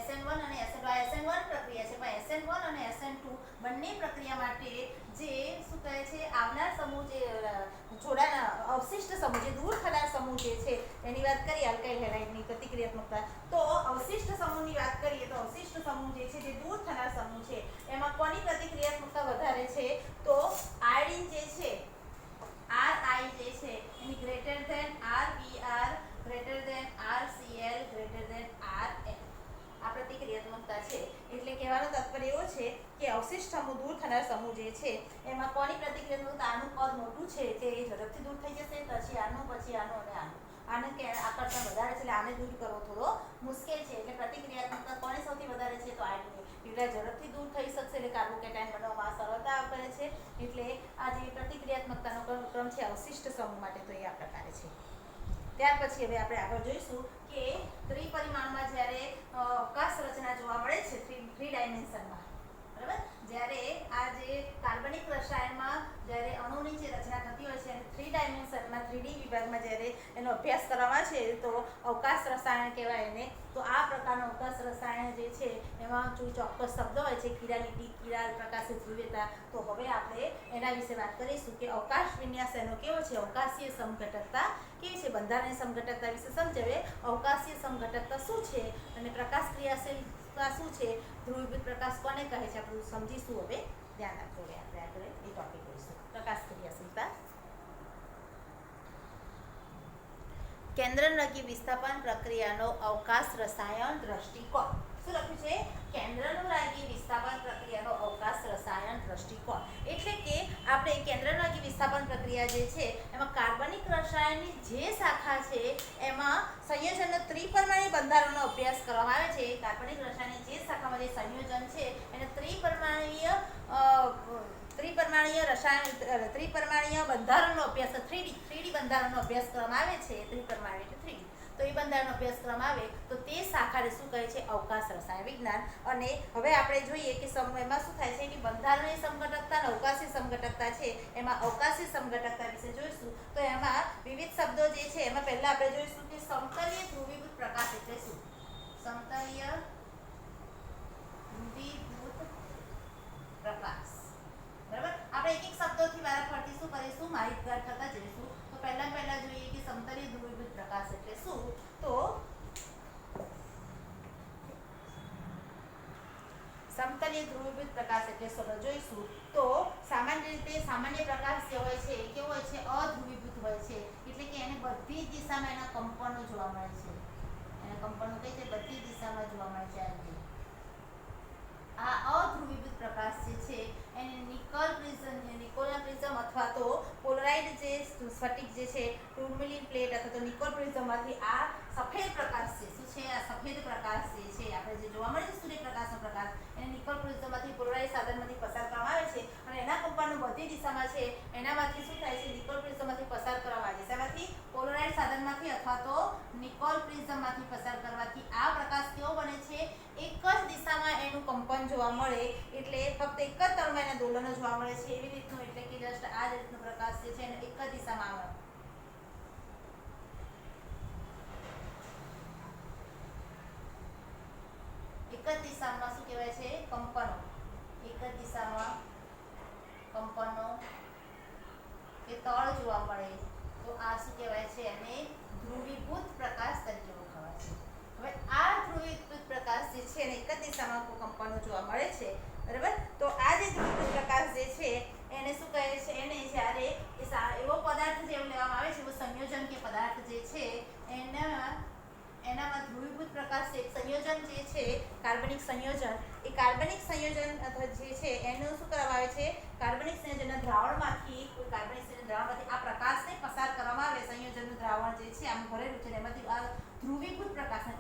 [SPEAKER 1] SN1 અને SN2 આ SN1 પ્રક્રિયા છે, પણ SN1 અને SN2 બંને પ્રક્રિયા માટે જે શું કહે છે આવનાર સમૂહ જે જોડાના અવશિષ્ટ સમૂહ જે દૂર થનાર સમૂહ જે છે એની વાત કરીએ આલ્કાઇલ હેલાઇડની પ્રતિક્રિયાત્મકતા. તો અવશિષ્ટ સમૂહની વાત કરીએ તો અવશિષ્ટ સમૂહ જે છે જે દૂર થનાર સમૂહ છે એમાં કોની પ્રતિક્રિયાત્મકતા વધારે છે, તો આયોડિન જે છે RI જે છે એની greater than RBr greater than RCl greater than Rn આ પ્રતિક્રિયાત્મકતા છે. એટલે કહેવાનો તાત્પર્ય એવો છે કે અવશિષ્ટ સમૂહ દૂર થનાર સમૂહ જે છે એમાં કોની પ્રતિક્રિયાત્મકતા આનું કદ મોટું છે તે ઝડપથી દૂર થઈ જશે, પછી આનું અને આનું કે આકર્ષણ વધારે છે એટલે આને દૂર કરવો થોડો મુશ્કેલ છે. એટલે પ્રતિક્રિયાત્મકતા કોની સૌથી વધારે છે, તો આયોડિનની. એટલે ઝડપથી દૂર થઈ શકશે એટલે કાર્બોકેટાયન બનાવવામાં સરળતા કરે છે. એટલે આ જે પ્રતિક્રિયાત્મકતાનો ક્રમ છે અવશિષ્ટ સમૂહ માટે તો એ આ પ્રકારે છે. ત્યાર પછી હવે આપણે આગળ જોઈશું કે ત્રિપરિમાણમાં જ્યારે અવકાશ રચના જોવા મળે છે, થ્રી ડાયમેન્શનમાં, બરાબર. જ્યારે આ જે કાર્બનિક રસાયણમાં જ્યારે અણુની જે રચના થતી હોય છે અને 3 ડાયમેન્શનમાં 3D વિભાગમાં જ્યારે એનો અભ્યાસ કરવામાં છે તો અવકાશ રસાયણ કહેવાય એને. તો આ પ્રકારનું અવકાશ રસાયણ જે છે એમાં ચોક્કસ શબ્દો હોય છે, કિરાલિટી, કિરાલ, પ્રકાશિત ધ્રુવીયતા. તો હવે આપણે એના વિશે વાત કરીશું કે અવકાશ વિન્યાસ એનો કેવો છે, અવકાશીય સમઘટકતા કેવી છે, બંધારણીય સમઘટકતા વિશે સમજાવે. અવકાશીય સમઘટકતા શું છે અને પ્રકાશ ક્રિયાશીલતા શું છે, ધ્રુવીભૂત પ્રકાશ કોને કહે છે, આપણે સમજીશું. હવે ધ્યાન રાખજો, હવે આપણે આગળ એ ટોપિક જોઈશું. પ્રકાશ ક્રિયાશીલતા, કેન્દ્રનળગી વિસ્થાપન પ્રક્રિયાનો અવકાશ રસાયણ દ્રષ્ટિકોણ. શું લખ્યું છે, કેન્દ્રનળગી વિસ્થાપન પ્રક્રિયાનો અવકાશ રસાયણ દ્રષ્ટિકોણ. એટલે કે આપણે કેન્દ્રનળગી વિસ્થાપન પ્રક્રિયા જે છે એમાં કાર્બનિક રસાયણની જે શાખા છે એમાં સંયોજનનો ત્રિપરિમાણીય બંધારણનો અભ્યાસ કરવામાં આવે છે. કાર્બનિક રસાયણની જે શાખામાં જે સંયોજન છે એને ત્રિપરિમાણીય બંધારણનો અભ્યાસ, 3D બંધારણનો અભ્યાસ કરવામાં આવે છે. ત્રિપરિમાણીય એટલે 3D. તો એ બંધારણનો અભ્યાસ કરવામાં આવે તો તે શાખાને શું કહે છે, અવકાશ રસાયણ વિજ્ઞાન. અને હવે આપણે જોઈએ કે એમાં શું થાય છે કે બંધારણીય સમઘટકતા અને અવકાશી સમઘટકતા છે. એમાં અવકાશી સમઘટકતા વિશે જોઈશું. તો એમાં વિવિધ શબ્દો જે છે એમાં પહેલા આપણે જોઈશું કે સમતલીય ધ્રુવીભૂત પ્રકાશ એટલે શું. સમતલીય ધ્રુવીભૂત પ્રકાશ, બરાબર. આપણે એક એક શબ્દોથી વારાફરતી શું કરીશું, માહિતગાર થતા જઈશું. તો પહેલા જોઈએ કે સમતલીય ધ્રુવીભૂત પ્રકાશ એટલે શું. તો સમતલીય ધ્રુવીભૂત પ્રકાશ એટલે શું જોઈશું. તો સામાન્ય પ્રકાશ જે હોય છે એ કેવો હોય છે, અધ્રુવીભૂત હોય છે. એટલે કે એને બધી જ દિશામાં એના કંપનો જોવા મળે છે. એના કંપનો કઈ છે, બધી દિશામાં જોવા મળે છે. આ અધ્રુવીભૂત પ્રકાશ જે છે એને નિકોલના પ્રિઝમ અથવા તો પોલરાઇડ જે સ્ફટિક જે છે, ટુર્મેલિન પ્લેટ અથવા તો નિકોલ પ્રિઝમમાંથી આ સફેદ પ્રકાશ છે. શું છે, આ સફેદ પ્રકાશ જે છે આપણે જે જોવા મળે છે સૂર્યપ્રકાશનો પ્રકાશ, એને નિકોલ પ્રિઝમમાંથી પોલરાઇડ સાધનમાંથી પસાર કરવામાં આવે છે અને એના કંપનો બધી દિશામાં છે. એનામાંથી શું થાય છે, નિકોલ પ્રિઝમમાંથી પસાર કરવામાં આવે છે. શેમાંથી, પોલરાઇડ સાધનમાંથી અથવા તો નિકોલ પ્રિઝમમાંથી પસાર કરવાથી આ પ્રકાશ કેવો બને છે, એક જ દિશામાં એનું કંપન જોવા મળે. એટલે ફક્ત એક જ તલમાં એના દોલનો જોવા મળે છે એવી રીતનું. એટલે કે જસ્ટ આ રીતનો પ્રકાશ જે છે એને એક જ દિશામાં આવે, એક જ દિશામાં શું કહેવાય છે, કંપનો. એક જ દિશામાં આપવાનું જોવા મળે છે, બરાબર. તો આ જે ધ્રુવીકૃત પ્રકાશ જે છે એને શું કહે છે, એને જ્યારે એવો પદાર્થ જેવું લેવામાં આવે છે, એવો સંયોજન કે પદાર્થ જે છે એનામાં ધ્રુવીભૂત પ્રકાશ એક સંયોજન જે છે કાર્બનિક સંયોજન, એ કાર્બનિક સંયોજન જે છે એનું શું કરવામાં આવે છે, કાર્બનિક સંયોજનના દ્રાવણમાંથી આ પ્રકાશને પસાર કરવામાં આવે. સંયોજનનું દ્રાવણ જે છે આમ ભરેલું છે એમાંથી આ ધ્રુવીભૂત પ્રકાશને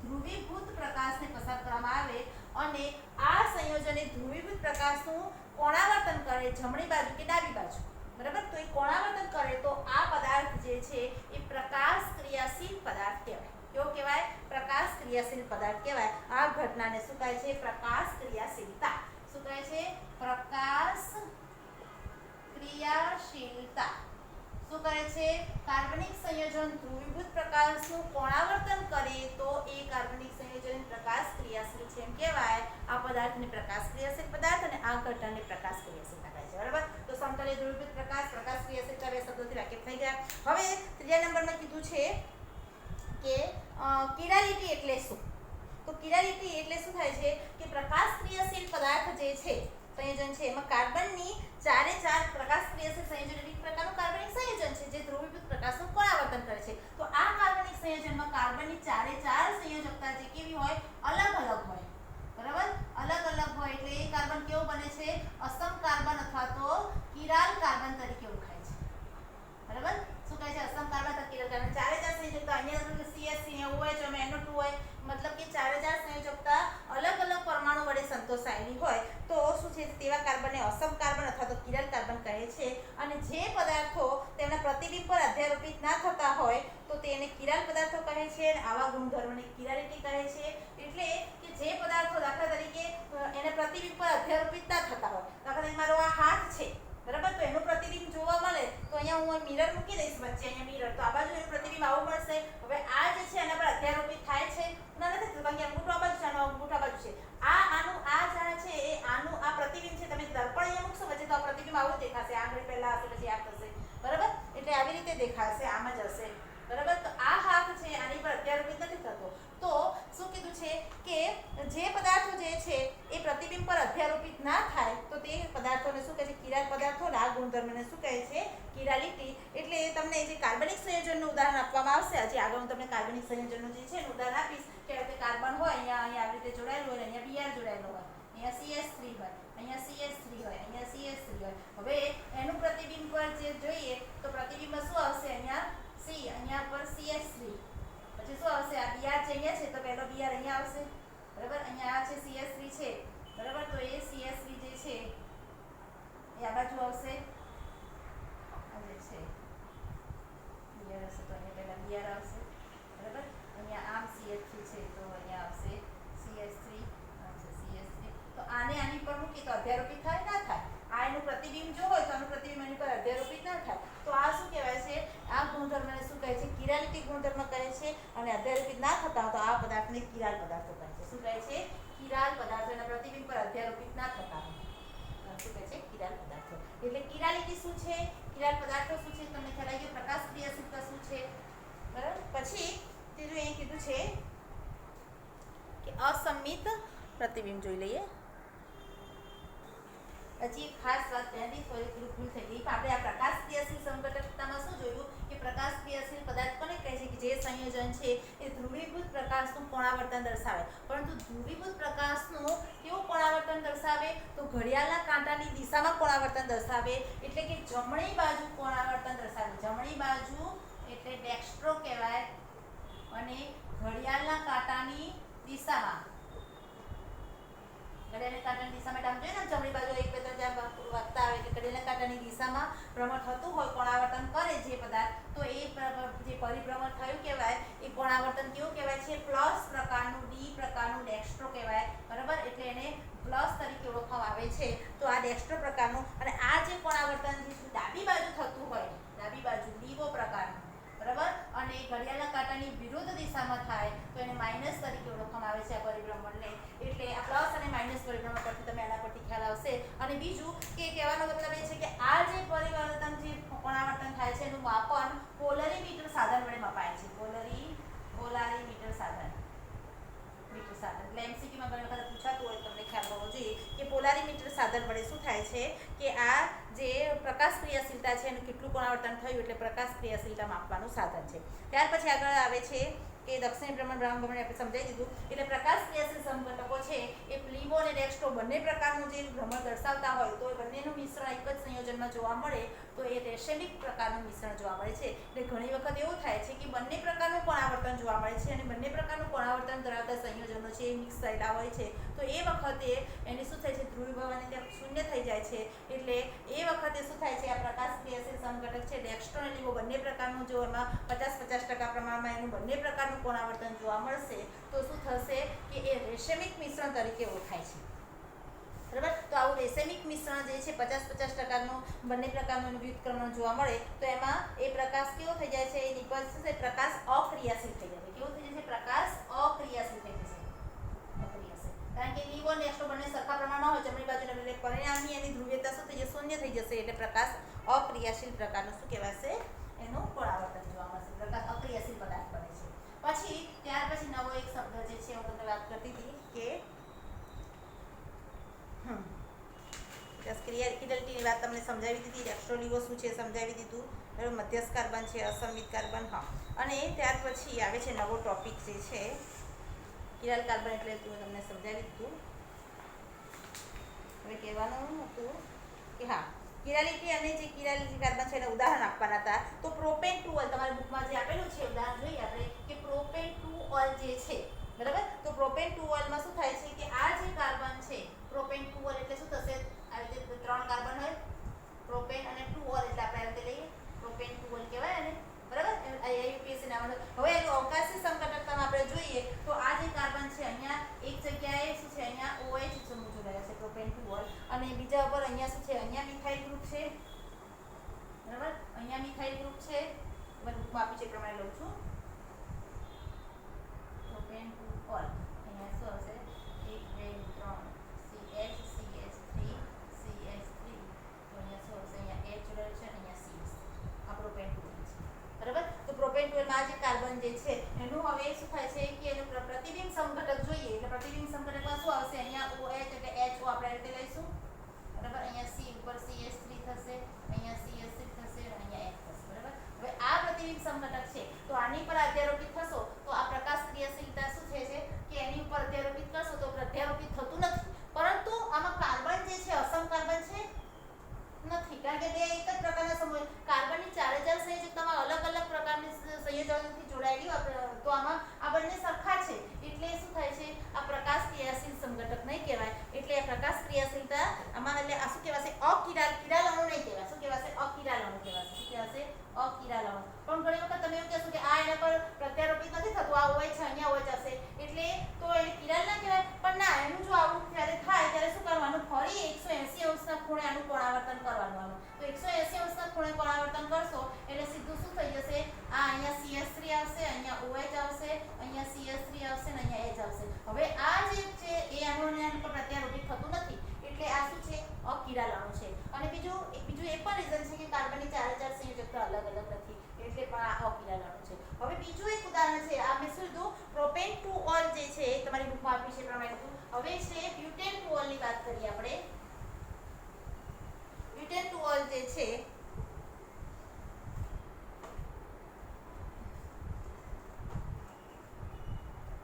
[SPEAKER 1] ધ્રુવીભૂત પ્રકાશને પસાર કરવામાં આવે અને આ સંયોજન એ ધ્રુવીભૂત પ્રકાશનું કોણાવર્તન કરે જમણી બાજુ કે ડાબી બાજુ, બરાબર. તો એ કોણાવર્તન કરે તો આ પદાર્થ જે છે એ પ્રકાશ ક્રિયાશીલ પદાર્થ કહેવાય. કેવો કહેવાય? પ્રકાશ ક્રિયાશીલ પદાર્થ કહેવાય. આ ઘટનાને શું કહે છે? પ્રકાશ ક્રિયાશીલતા. શું કહે છે? પ્રકાશ ક્રિયાશીલતા. શું કરે છે? કાર્બનિક સંયોજન ધ્રુવીભૂત પ્રકાશનું કોણાવર્તન કરે તો એ કાર્બનિક સંયોજન પ્રકાશ ક્રિયાશીલ છે એમ કહેવાય. આ પદાર્થને પ્રકાશ ક્રિયાશીલ પદાર્થ અને આ ઘટનાને પ્રકાશ ક્રિયાશીલતા કહે છે, બરાબર. તો સમતલે ધ્રુવીભૂત પ્રકાશ ક્રિયાશીલતા બે શબ્દોથી વાકેફ થઈ ગયા. હવે ત્રીજા નંબરમાં કીધું છે કે કિરાલિટી એટલે શું? તો કિરાલિટી એટલે શું થાય છે કે પ્રકાશ ક્રિયાશીલ પદાર્થ જે છે સંયોજન છે એમાં કાર્બનની ચારે ચાર પ્રકાશ ક્રિયાશીલ સંયોજન એક પ્રકારનું કાર્બનિક સંયોજન છે જે ધ્રુવીભૂત પ્રકાશનું કોણાવર્તન કરે છે. તો આ કાર્બનિક સંયોજનમાં કાર્બનની ચારે ચાર સંયોજકતા જે કેવી હોય? અલગ અલગ હોય, બરાબર. અલગ અલગ હોય એટલે એ કાર્બન કેવો બને છે? અસમ કાર્બન અથવા તો કિરાલ કાર્બન તરીકે ઓળખાય છે, બરાબર. શું કહે છે? અસમ કાર્બન અથવા કિરાલ કાર્બન. ચારે ચાર સંયોજકતા અહીંયા CH અહીંયા OH અને NO2 હોય, મતલબ કે ચારે ચાર સંયોજકતા અલગ અલગ પરમાણુ વડે સંતોષાયેલી હોય તો શું છે તેવા કાર્બનને અસમ કાર્બન અથવા તો કિરાલ કાર્બન કહે છે. અને જે પદાર્થો તેમના પ્રતિબિંબ પર અધ્યારોપિત ના થતા હોય તો તેને કિરાલ પદાર્થો કહે છે અને આવા ગુણધર્મોને કિરાલિટી કહે છે. એટલે કે જે પદાર્થો દાખલા તરીકે એના પ્રતિબિંબ પર અધ્યારોપિત ના થતા હોય, દાખલા તરીકે મારો આ હાથ છે, બરાબર. તો એનું પ્રતિબિંબ જોવા મળે તો અહીંયા હું મિરર મૂકી દઈશ વચ્ચે, અહીંયા મિરર, તો આ બાજુ એનું પ્રતિબિંબ આવું મળશે. હવે આ જે છે એના પર અધ્યારોપિત થાય છે ના નથી થતું કારણ કે અંગૂઠો આ બાજુ છે અને અંગૂઠો આ બાજુ છે. આનું આ જે છે એ આનું આ પ્રતિબિંબ છે, તમે દર્પણ અહીંયા મૂકશો વચ્ચે તો આ પ્રતિબિંબ આવું દેખાશે. આંગળી પહેલા હશે પછી આ થશે, બરાબર. એટલે આવી રીતે દેખાશે, આમ જ હશે, બરાબર. તો આ હાથ છે આની પર અધ્યારોપિત નથી થતો. તો શું કીધું છે કે જે પદાર્થો જે છે એ પ્રતિબિંબ પર અધ્યારોપિત ના થાય તો તે પદાર્થોને શું કહે છે? કિરાલ પદાર્થો. આ ગુણધર્મને શું કહે છે? કિરાલિટી. એટલે તમને જે કાર્બનિક સંયોજનનું ઉદાહરણ આપવામાં આવશે, હજી આગળ હું તમને કાર્બનિક સંયોજનનું જે છે ઉદાહરણ આપીશ કે કાર્બન હોય અહીંયા આવી રીતે જોડાયેલું હોય, અહીંયા Br જોડાયેલો હોય, અહીંયા CH3 હોય, અહીંયા CH3 હોય, અહીંયા CH3 હોય. હવે એનું પ્રતિબિંબ પર જે જોઈએ તો પ્રતિબિંબમાં શું આવશે? અહીંયા C, અહીંયા પર CH3, પછી શું આવશે? આ Br જે અહીંયા છે તો પહેલો Br અહીંયા આવશે, બરાબર. અહીંયા આ છે CH3 છે, બરાબર. તો એ CH3 જે છે એ આ બાજુ આવશે, આ જે છે Br હશે તો અહીંયા પહેલા Br આવશે, બરાબર. અહીંયા આમ CH3 છે તો અહીંયા આવશે CH3, આ છે CH3. તો આને આની પર મૂકી તો અધ્યારોપિત થાય ના થાય? આ એનું પ્રતિબિંબ જો હોય તો આનું પ્રતિબિંબ એની પર અધ્યારોપિત ના થાય. તો આ શું કહેવાય છે? આ ગુણધર્મને શું કહે છે? કિરાલિટી ગુણધર્મ કહે છે. અને અધ્યારોપિત ના થતા હોય તો આ પદાર્થને કિરાલ પદાર્થો કહે છે. શું કહે છે? કિરાલ પદાર્થો. એના પ્રતિબિંબ પર અધ્યારોપિત ના થતા હોય શું કહે છે? કિરાલ પદાર્થો. એટલે કિરાલિટી શું છે? કિરાલ પદાર્થો શું છે? તમને ખ્યાલ આવી ગયો? પ્રકાશ ક્રિયાશીલતા શું છે, બરાબર. પછી ત્રીજું અહીં કીધું છે કે અસમિત પ્રતિબિંબ જોઈ લઈએ. પછી એક ખાસ વાત ત્યાંથી થોડી ભૂલ થઈ ગઈ. આપણે આ પ્રકાશ ક્રિયાશીલ સંઘટકતામાં શું જોયું કે પ્રકાશ ક્રિયાશીલ પદાર્થ કોને કહે છે કે જે સંયોજન છે એ ધ્રુવીભૂત પ્રકાશનું કોણાવર્તન દર્શાવે. પરંતુ ધ્રુવીભૂત પ્રકાશનું કેવું કોણાવર્તન દર્શાવે? તો ઘડિયાળના કાંટાની દિશામાં કોણાવર્તન દર્શાવે. એટલે કે જમણી બાજુ કોણાવર્તન દર્શાવે. જમણી બાજુ એટલે ડેક્સ્ટ્રો કહેવાય. અને ઘડિયાળના કાંટાની દિશામાં, ઘડિયાળના કાંટાની દિશામાં આમ જોઈએ ને જમણી બાજુ 1 2 3 4 વાગતા આવે એટલે ઘડિયાળના કાંટાની દિશામાં ભ્રમણ થતું હોય, કોણાવર્તન કરે જે પદાર્થ, તો એ જે પરિભ્રમણ થયું કહેવાય એ કોણાવર્તન કેવું કહેવાય છે? પ્લસ પ્રકારનું, ડી પ્રકારનું ડેક્સ્ટ્રો કહેવાય, બરાબર. એટલે એને પ્લસ તરીકે ઓળખવામાં આવે છે. તો આ ડેક્સ્ટ્રો પ્રકારનું. અને આ જે કોણાવર્તન જે ડાબી બાજુ થતું હોય, ડાબી બાજુ લીવો પ્રકારનું, બરાબર. અને ઘડિયાળના કાંટાની વિરુદ્ધ દિશામાં થાય તો એને માઇનસ તરીકે ઓળખવામાં આવે છે આ પરિભ્રમણને. એટલે આ પ્લસ અને માઇનસ પરિભ્રમણ પરથી તમે આના પરથી ખ્યાલ આવશે. અને બીજું કે કહેવાનો મતલબ એ છે કે આ જે પરિવર્તન જે કોણાવર્તન થાય છે એનું માપન પોલરીમીટર સાધન વડે મપાય છે. પોલારીમીટર સાધન, મીટર સાધન એટલે એમસીક્યુમાં ઘણી વખત પૂછાતું હોય તમને ખ્યાલ હોવો જોઈએ કે પોલારીમીટર સાધન વડે શું થાય છે કે આ જે પ્રકાશ ક્રિયાશીલતા છે એનું કેટલું કોણાવર્તન થયું એટલે પ્રકાશ ક્રિયાશીલતા માપવાનું સાધન છે. ત્યાર પછી આગળ આવે છે કે દક્ષિણી ભ્રમણ ભ્રમણ આપણે સમજાવી દીધું. એટલે પ્રકાશ ક્રિયાશીલ સમઘટકો છે એ લીવો અને ડેક્સ્ટ્રો બંને પ્રકારનું જે ભ્રમણ દર્શાવતા હોય તો એ બંનેનું મિશ્રણ એક જ સંયોજનમાં જોવા મળે તો એ રેશમિક પ્રકારનું મિશ્રણ જોવા મળે છે. એટલે ઘણી વખત એવું થાય છે કે બંને પ્રકારનું કોણાવર્તન જોવા મળે છે અને બંને પ્રકારનું કોણાવર્તન ધરાવતા સંયોજનો છે એ મિક્સ થયેલા હોય છે. તો એ વખતે એની શું થાય છે ધ્રુવીભવન ત્યાં શૂન્ય થઈ જાય છે. એટલે એ વખતે શું થાય છે આ પ્રકાશ ક્રિયાશીલ સમઘટક છે ડેક્સ્ટ્રો અને લીવો બંને પ્રકારનું જો એમાં 50-50% પ્રમાણમાં એનું બંને પ્રકારનું કોણાવર્તન જોવા મળશે તો શું થશે કે એ રેશમિક મિશ્રણ તરીકે ઓળખાય છે. બરાબર. તો આવું રેશમિક મિશ્રણ જે છે 50-50%નું બંને પ્રકારનું વ્યુત્ક્રમણ જોવા મળે તો એમાં એ પ્રકાશ કેવો થઈ જાય છે એ નિપજ છે પ્રકાશ અક્રિયાશીલ થઈ જાય છે. કેવો થઈ જાય છે પ્રકાશ અક્રિયાશીલ થઈ જશે. અક્રિયાશીલ કારણ કે લીવો અને ડેક્સ્ટ્રો બંને સરખા પ્રમાણમાં હોય જમણી બાજુના એટલે પરિણામી એની ધ્રુવીયતા શું થઈ જશે શૂન્ય થઈ જશે એટલે પ્રકાશ અક્રિયાશીલ પ્રકારનું શું કહેવાશે એનું કોણાવર્તન જોવા મળશે. પ્રકાશ અક્રિયાશીલ પદાર્થ બને છે. પછી ત્યાર પછી નવો એક શબ્દ જે છે હું તમને વાત કરતી હતી કે ક્રિયાશીલતાની વાત તમને સમજાવી દીધી. ડેક્સ્ટ્રો લીવો શું છે સમજાવી દીધું. બરાબર. મધ્યસ્થ કાર્બન છે અસંમિત કાર્બન. હા. અને ત્યાર પછી આવે છે નવો ટોપિક જે છે કિરાલ કાર્બન એટલે તમને સમજાવી દીધું. હવે કહેવાનું હતું કે હા કિરાલિટી અને જે કિરાલિટી કાર્બન છે એના ઉદાહરણ આપવાના હતા. તો પ્રોપેન 2 તમારી બુકમાં જે આપેલું છે ઉદાહરણ જોઈએ આપણે કે પ્રોપેન 2 જે છે બરાબર. તો પ્રોપેન 2 માં શું થાય છે કે આ જે કાર્બન છે પ્રોપેન 2 એટલે શું થશે આ રીતે 3 કાર્બન હોય પ્રોપેન અને 2 એટલે આપણે આ રીતે લઈએ પ્રોપેન 2 કહેવાય ને બરાબર. આઈયુપીએસસી નામ. હવે એનું અવકાશી સમઘટકતામાં આપણે જોઈએ તો આ જે કાર્બન છે અહીંયા એક જગ્યાએ શું છે અહીંયા OH સમૂહ જોડાયો છે પ્રોપેન 2 અને બીજા ઉપર અહીંયા શું છે અહીંયા મિથાઇલ ગ્રુપ છે બરાબર. અહીંયા મિથાઇલ ગ્રુપ છે મેં બુકમાં આપી છે એ પ્રમાણે લઉં છું પ્રોપેન 2 અહીંયા શું હશે 1 2 3 CH3 CH3 તો અહીંયા શું હશે અહીંયા H જોડાયેલ છે અહીંયા CH આ પ્રોપેન 2 બરાબર. તો પ્રોપેન 2 માં જે કાર્બન જે છે એનું હવે શું થાય છે કે એનું પ્રતિબિંબ સમઘટક જોઈએ એટલે પ્રતિબિંબ સમઘટકમાં શું આવશે અહીંયા OH એટલે HO આપણે રીતે લઈશું બરાબર. અહીંયા C ઉપર CH3 થશે અહીંયા CH3 થશે અહીંયા H થશે બરાબર. હવે આ પ્રતિબિંબ સમઘટક છે તો આની પર અધ્યારોપિત થશો તો આ પ્રકાશ ક્રિયાશીલતા શું છે કે એની ઉપર અધ્યારોપિત કરશો તો અધ્યારોપિત થતું નથી પરંતુ આમાં કાર્બન જે છે અસમ કાર્બન છે નથી કારણ કે બે એક જ પ્રકારના સમૂહ કાર્બનની 4000 સંયોજકતામાં અલગ અલગ પ્રકારની સંયોજનોથી જોડાયેલી તો આમાં આ બંને સરખા છે એટલે શું થાય છે આ પ્રકાશ ક્રિયાશીલ સમઘટક નહીં કહેવાય. એટલે આ પ્રકાશ ક્રિયાશીલતા આમાં એટલે આ શું કહેવાશે કિરાલ અણુ નહીં કહેવાય. શું કહેવાશે અકિરાલ અણુ કહેવાશે. શું કહેવાશે અકિરાલ અણુ. પણ ઘણી વખત તમે એવું કહેશો કે આ એના પર પ્રત્યારોપિત નથી થતું આ OH છે અહીંયા OH હશે એટલે તો એને કિરાલ ના કહેવાય. પણ ના એનું જો આવું ત્યારે થાય ત્યારે શું કરવાનું ફરી 180 અંશના ખૂણે આનું કોણાવર્તન કરવાનું આનું. તો 180 અંશના ખૂણે કોણાવર્તન કરશો એટલે સીધું શું થઈ જશે આ અહીંયા CH3 આવશે અહીંયા OH આવશે અહીંયા CH3 આવશે અને અહીંયા H આવશે. હવે આ જે છે એ આનું પર પ્રત્યારોપિત થતું નથી એટલે આ શું છે અકિરાલ અણુ છે. અને બીજું એ પણ રીઝન છે કે કાર્બનની 4000 સંયોજકતા અલગ અલગ નથી એટલે પણ આ અકિરાલ અણુ છે. હવે બીજું એક ઉદાહરણ છે આ મેં શું લીધું પ્રોપેન 2 જે છે તમારી બુકમાં આપી છે પ્રમાણે હવે છે બ્યુટેન 2 ની વાત કરીએ આપણે. બ્યુટેન 2 જે છે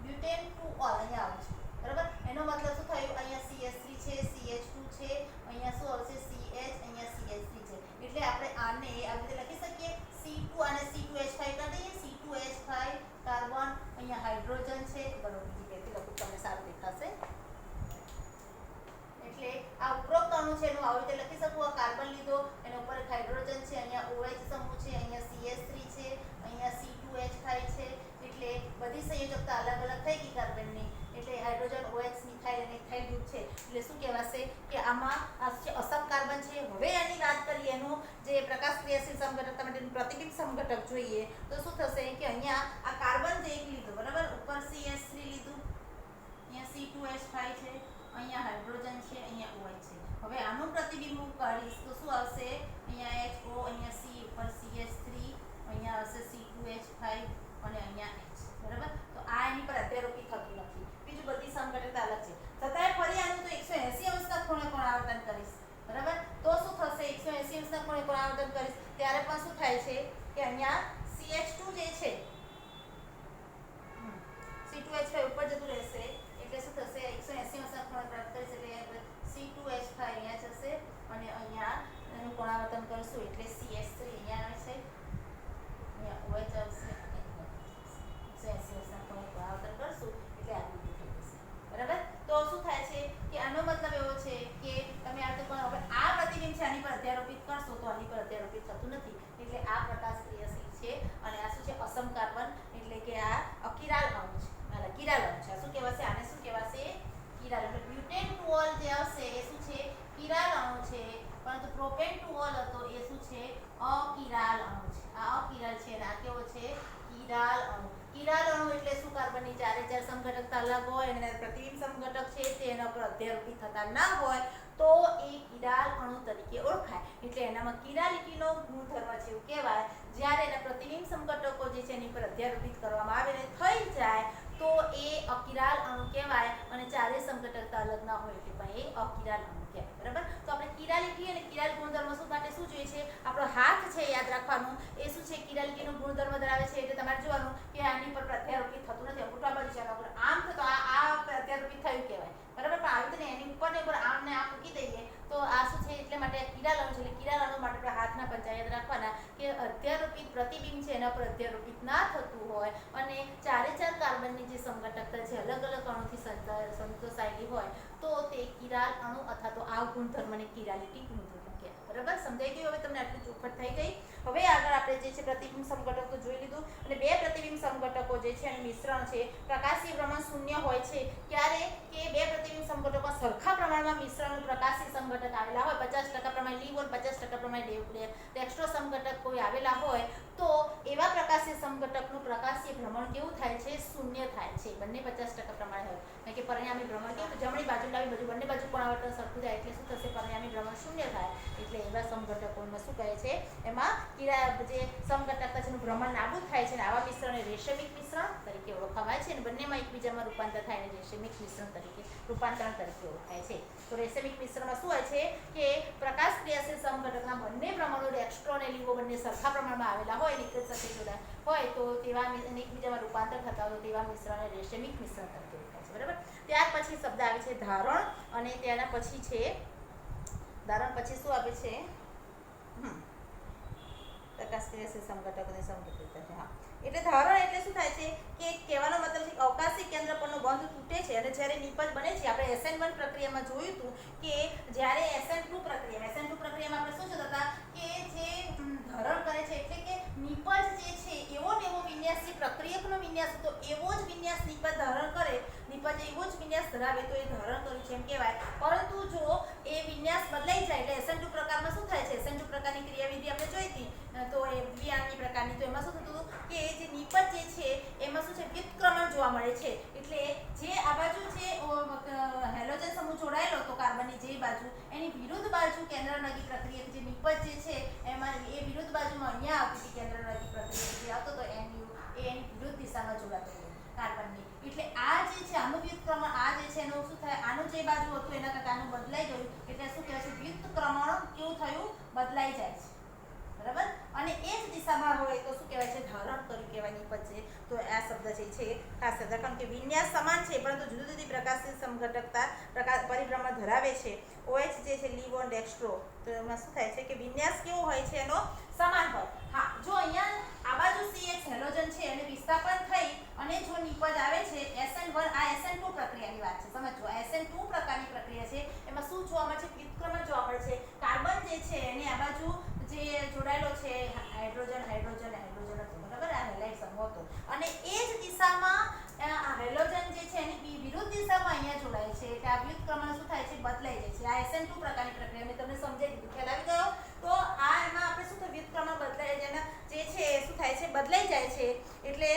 [SPEAKER 1] બ્યુટેન 2 અહીંયા આવે છે બરાબર. એનો મતલબ શું થયું અહીંયા CH3 છે CH2 છે અહીંયા શું આવશે CH અહીંયા CH3 છે એટલે આપણે આને આવી રીતે લખી શકીએ C2 અને C2H5 કરી દઈએ C2H5 કાર્બન અહીંયા હાઇડ્રોજન છે બરાબર. બીજી રીતે લખું તમને સારું દેખાશે એટલે આ ઉપરોક્ત અણુ છે એનું આવી રીતે લખી શકું. આ કાર્બન લીધો એના ઉપર એક હાઇડ્રોજન છે અહીંયા OH સમૂહ છે અહીંયા CH3 છે અહીંયા C2H5 છે એટલે બધી સંયોજકતા અલગ અલગ થઈ ગઈ કાર્બનની એટલે હાઇડ્રોજન OH મિથાઇલ અને ઇથાઇલ ગ્રુપ છે એટલે શું કહેવાશે કે આમાં આ અસમ કાર્બન છે. હવે આની વાત કરીએ એનું જે પ્રકાશ ક્રિયાશીલ સમઘટકતા માટેનું પ્રતિબિંબ સમઘટક જોઈએ તો શું થશે કે અહીંયા આ કાર્બન જે એક લીધું બરાબર ઉપર CH3 લીધું અહીંયા C2H5 છે અહીંયા હાઇડ્રોજન છે અહીંયા OH છે. હવે આનું પ્રતિબિંબ હું કરીશ તો શું આવશે અહીંયા HO અહીંયા C ઉપર CH3 અહીંયા આવશે C2H5 અને અહીંયા H બરાબર. તો આ એની પર અધ્યારોપિત થતું નથી. બીજું બધી ત્યારે પણ શું થાય છે કે અહીંયા CH2 જે છે C2H5 ઉપર જતું રહેશે એટલે શું થશે 180 અંશ ખૂણો પ્રાપ્ત કરશે એટલે C2H5 અહીંયા જશે અને અહીંયા એનું પુનરાવર્તન કરશું એટલે CH3 અહીંયા આવે છે અહીંયા OH આવશે 180 અંશના ખૂણે પુનરાવર્તન કરશું એટલે આ રીતે થઈ જશે બરાબર તો શું થાય છે કે આનો મતલબ એવો છે કે તમે આ તો પણ હવે આ પ્રતિબિંબ છે આની પર અધ્યારોપિત કરશો તો આની પર અધ્યારોપિત થતું નથી એટલે આ પ્રકાશ ક્રિયાશીલ છે અને આ શું છે અસમ કાર્બન એટલે કે આ અકિરાલ અણુ છે કિરાલ અણુ છે શું કહેવાશે આને શું કહેવાશે કિરાલ એટલે બ્યુટેન ટુઓલ જે આવશે એ શું છે કિરાલ અણુ છે પરંતુ પ્રોપેન ટુઓલ હતો એ શું છે અકિરાલ અણુ છે આ અકિરાલ છે અને આ કેવો છે કિરાલ અણુ કિરાલ અણુ એટલે શું કાર્બનની ચારે ચાર સમઘટકતા અલગ હોય અને પ્રતિબિંબ સમઘટક છે તેના પર અધ્યારોપિત થતા ના હોય તો એ કિરાલ અણુ તરીકે ઓળખાય એટલે એનામાં કિરાલિટીનો ગુણધર્મ છે એવું કહેવાય જ્યારે એના પ્રતિબિંબ સમઘટકો જે છે એની પર અધ્યારોપિત કરવામાં આવે ને થઈ જાય તો એ અકિરાલ અણુ કહેવાય અને ચારે સમઘટકતા અલગ ના હોય એટલે પણ એ અકિરાલ અણુ કહેવાય બરાબર તો આપણે કિરાલિટી અને કિરાલ ગુણધર્મ શું માટે શું જોઈએ છે આપણો હાથ છે યાદ રાખવાનું એ શું છે કિરાલિટીનો ગુણધર્મ ધરાવે છે એટલે તમારે જોવાનું કે આની પર પ્રત્યારોપિત થતું નથી અંગૂઠા બાજુ છે આમ તો આ પ્રત્યારોપિત થયું કહેવાય બરાબર પણ આવી રીતે એની ઉપર ને ઉપર આમને આમ મૂકી દઈએ તો આ શું છે એટલે માટે કિરાલ અણુ છે એટલે કિરાલ અણુ માટે આપણે હાથના પંજા યાદ રાખવાના કે અધ્યારોપિત પ્રતિબિંબ છે એના પર અધ્યારોપિત ના થતું હોય અને ચારે ચાર કાર્બનની જે સમઘટકતા છે અલગ અલગ અણુથી સંતોષાયેલી હોય તો તે કિરાલ અણુ અથવા તો આ ગુણધર્મને કિરાલિટી ગુણધર્મ કહેવાય બરાબર સમજાઈ ગયું હવે તમને આટલું ચોખવટ થઈ ગઈ હવે આગળ આપણે જે છે પ્રતિબિંબ સમઘટક તો જોઈ લીધું અને બે પ્રતિબિંબ સમઘટકો જે છે એનું મિશ્રણ છે પ્રકાશીય ભ્રમણ શૂન્ય હોય છે ક્યારે કે બે પ્રતિબિંબ સમઘટકોમાં સરખા પ્રમાણમાં મિશ્રણ પ્રકાશી સમઘટક આવેલા હોય 50% પ્રમાણે લિવોન 50% પ્રમાણે ડેક્સ્ટ્રો સમઘટક કોઈ આવેલા હોય તો એવા પ્રકાશીય સમઘટકનું પ્રકાશીય ભ્રમણ કેવું થાય છે શૂન્ય થાય છે બંને 50% પ્રમાણે હોય કારણ કે પરિણામી ભ્રમણ કેવું જમણી બાજુ ડાબી બાજુ બંને બાજુ પુનરાવર્તન સરખું થાય એટલે શું થશે પરિણામી ભ્રમણ શૂન્ય થાય એટલે એવા સમઘટકોમાં શું કહે છે એમાં જે સમઘટકતા છે એનું ભ્રમણ નાબૂદ થાય છે અને આવા મિશ્રણને રેશમિક મિશ્રણ તરીકે ઓળખાવાય છે અને બંનેમાં એકબીજામાં રૂપાંતર થાય અને રેશમિક મિશ્રણ તરીકે રૂપાંતરણ તરીકે ઓળખાય છે તો રેશમિક મિશ્રણમાં શું હોય છે કે પ્રકાશ ક્રિયાશીલ સમઘટકના બંને પ્રમાણો ડેક્સ્ટ્રો અને લીવો બંને સરખા પ્રમાણમાં આવેલા હોય અને એક જ સાથે જોડાય હોય તો તેવા એકબીજામાં રૂપાંતર થતા હોય તેવા મિશ્રણને રેશમિક મિશ્રણ તરીકે ઓળખાય છે બરાબર ત્યાર પછી શબ્દ આવે છે ધારણ અને તેના પછી છે ધારણ પછી શું આવે છે પ્રકાશ ક્રિયાશીલ સમઘટકોની સમઘટિતતા છે હા એટલે ધારણ એટલે શું થાય છે કે કહેવાનો મતલબ છે કે અવકાશી કેન્દ્ર પરનો બંધ તૂટે છે અને જ્યારે નિપજ બને છે આપણે SN1 પ્રક્રિયામાં જોયું હતું કે જ્યારે SN2 પ્રક્રિયામાં આપણે શું જોતા હતા કે જે ધારણ કરે છે એટલે કે નિપજ જે છે એવો ને એવો વિન્યાસ જે પ્રક્રિયકનો વિન્યાસ હતો એવો જ વિન્યાસ નિપજ ધારણ કરે નિપજ એવો જ વિન્યાસ ધરાવે તો એ ધારણ કર્યું છે એમ કહેવાય પરંતુ જો એ વિન્યાસ બદલાઈ જાય એટલે SN2 પ્રકારમાં શું થાય છે SN2 પ્રકારની ક્રિયાવિધિ આપણે જોઈ હતી તો એ દ્વિઆંગી પ્રકારની તો એમાં શું થતું હતું કે જે નિપજ જે છે એમાં શું છે વ્યુત્ક્રમણ જોવા મળે છે એટલે જે આ બાજુ છે હેલોજન સમૂહ જોડાયેલો હતો કાર્બનની જે બાજુ એની વિરુદ્ધ બાજુ કેન્દ્રનગી પ્રક્રિયક જે નિપજ જે છે એમાં એ વિરુદ્ધ બાજુમાં અહીંયા આવતી હતી કેન્દ્રનગી પ્રક્રિયક જે આવતો હતો NU એ એની વિરુદ્ધ દિશામાં જોડાતો હતો કાર્બનની એટલે આ જે છે આનું વ્યુત્ક્રમણ આ જે છે એનું શું થાય આનું જે બાજુ હતું એના કરતાં આનું બદલાઈ ગયું એટલે શું કહેવાય છે વ્યુત્ક્રમણ કેવું થયું બદલાઈ જાય છે બરાબર અને એ જ દિશામાં હોય તો શું કહેવાય છે ધારણ કર્યું કહેવાય નિપજ છે તો આ શબ્દ જે છે ખાસ શબ્દ કારણ કે વિન્યાસ સમાન છે પરંતુ જુદી જુદી પ્રકાશીય સમઘટકતા પરિભ્રમણ ધરાવે છે OH જે છે લીવોન ડેક્સ્ટ્રો તો એમાં શું થાય છે કે વિન્યાસ કેવો હોય છે એનો સમાન હોય હા જો અહીંયા આ બાજુ CH હેલોજન છે અને વિસ્થાપન થઈ અને જો નિપજ આવે છે SN1 આ SN2 પ્રક્રિયાની વાત છે સમજો આ SN2 પ્રકારની પ્રક્રિયા છે એમાં શું જોવા મળે છે વ્યુત્ક્રમણ જોવા મળે છે કાર્બન જે છે એની આ બાજુ જે જોડાયેલો છે હાઇડ્રોજન બરાબર આ હેલાઇડ સમૂહ હતો અને એ જ દિશામાં આ હેલોજન જે છે એની વિરુદ્ધ દિશામાં અહીંયા જોડાય છે એટલે આ વ્યુત્ક્રમણ શું થાય છે બદલાઈ જાય છે આ SN2 પ્રકારની પ્રક્રિયા મેં તમને સમજાવી દીધું ખ્યાલ આવી ગયો તો આ એમાં આપણે શું થાય વ્યુત્ક્રમણ બદલાય જેના જે છે શું થાય છે બદલાઈ જાય છે એટલે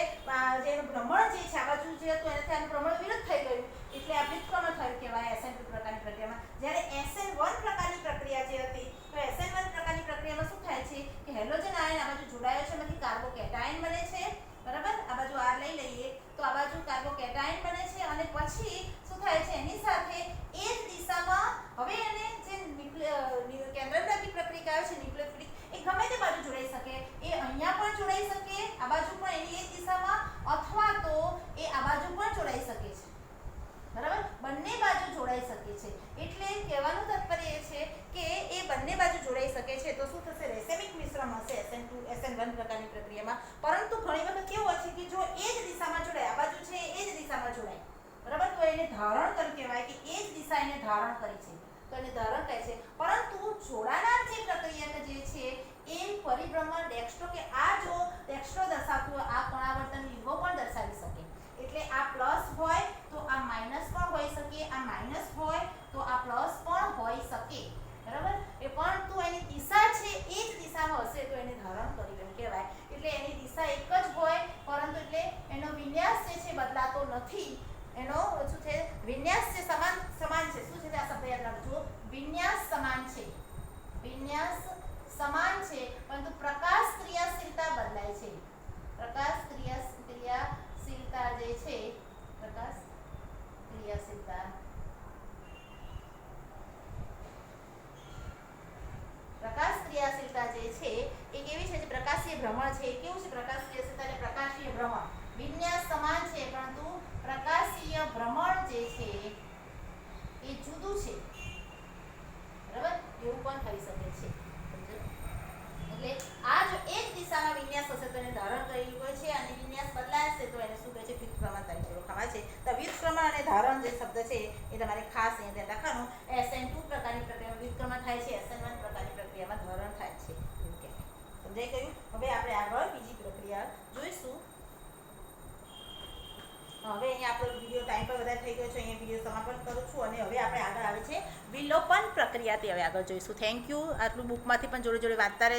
[SPEAKER 1] જેનું ભ્રમણ જે છે આ બાજુ જે હતું એનાથી આનું ભ્રમણ વિરુદ્ધ થઈ ગયું એટલે આ વ્યુત્ક્રમણ થયું કહેવાય SN2 પ્રકારની પ્રક્રિયામાં જ્યારે SN1 પ્રકારની પ્રક્રિયા જે હતી તો SN1 પ્રકારની પ્રક્રિયામાં શું થાય છે કે હેલોજન આયન આ બાજુ જોડાયો છે એમાંથી કાર્બોકેટાયન બને છે બરાબર આ બાજુ R લઈ લઈએ તો આ બાજુ કાર્બોકેટાયન બને છે અને પછી શું થાય છે એની સાથે એ જ દિશામાં હવે એને જે કેન્દ્ર શકે છે. તો શું થશે? રેસેમિક મિશ્રણ હશે SN2 SN1 પ્રકારની પ્રક્રિયામાં. પરંતુ ઘણી વખત કેવું હોય છે કે જો એ જ દિશામાં જોડાય, આ બાજુ છે એ જ દિશામાં જોડાય, બરાબર, તો એને ધારણ કર્યું કહેવાય કે એ જ દિશા એને ધારણ કરી છે, તો એને ધારણ કહે છે. પરંતુ જોડાનાર જે પ્રક્રિયા જે છે એ પરિભ્રમણ ડેક્સ્ટ્રો કે આ જો ડેક્સ્ટ્રો દર્શાવતું હોય, આ કોણાવર્તન લીંબો પણ દર્શાવી શકે. એટલે આ પ્લસ હોય તો આ માઇનસ પણ હોઈ શકે, આ માઇનસ હોય તો આ પ્લસ પણ હોઈ શકે, બરાબર. એ પરંતુ એની દિશા છે એ જ દિશામાં હશે તો એને ધારણ કર્યું એમ કહેવાય. એટલે એની દિશા એક જ હોય પરંતુ એટલે એનો વિન્યાસ જે છે બદલાતો નથી. એનો શું છે? વિન્યાસ છે સમાન છે. શું છે? આ શબ્દ યાદ રાખજો. વિન્યાસ સમાન છે, વિન્યાસ સમાન છે, પરંતુ પ્રકાશ ક્રિયાશીલતા બદલાય છે. પ્રકાશ ક્રિયાશીલતા જે છે, પ્રકાશ ક્રિયાશીલતા જે છે એ કેવી છે? પ્રકાશીય ભ્રમણ છે. કેવું છે? પ્રકાશ ક્રિયાશીલતા એટલે પ્રકાશીય ભ્રમણ. વિન્યાસ સમાન છે પરંતુ પ્રકાશીય ભ્રમણ જે છે એ જુદું છે, બરાબર. એવું પણ થઈ શકે છે. એટલે આ જો એક દિશામાં વિન્યાસ હશે તો એને ધારણ કરેલું હોય છે અને વિન્યાસ બદલાશે તો એને શું કહે છે? વ્યુત્ક્રમણ તરીકે ઓળખવામાં છે. તો વ્યુત્ક્રમણ અને ધારણ જે શબ્દ છે એ તમારે ખાસ અહીંયા ધ્યાન રાખવાનું. SN2 પ્રકારની પ્રક્રિયામાં વ્યુત્ક્રમણ થાય છે, SN1 પ્રકારની પ્રક્રિયામાં ધારણ થાય છે. સમજાઈ ગયું? હવે આપણે આગળ બીજી પ્રક્રિયા જોઈશું. હવે અહીંયા આપણો વિડીયો ટાઈમ પર વધારે થઈ ગયો છે, અહીંયા વિડીયો સમાપન કરું છું અને હવે આપણે આગળ આવે છે વિલોપન પ્રક્રિયા. તે હવે આગળ જોઈશું. Thank you. આટલું બુકમાંથી પણ જોડે જોડે વાંચતા રહેજો.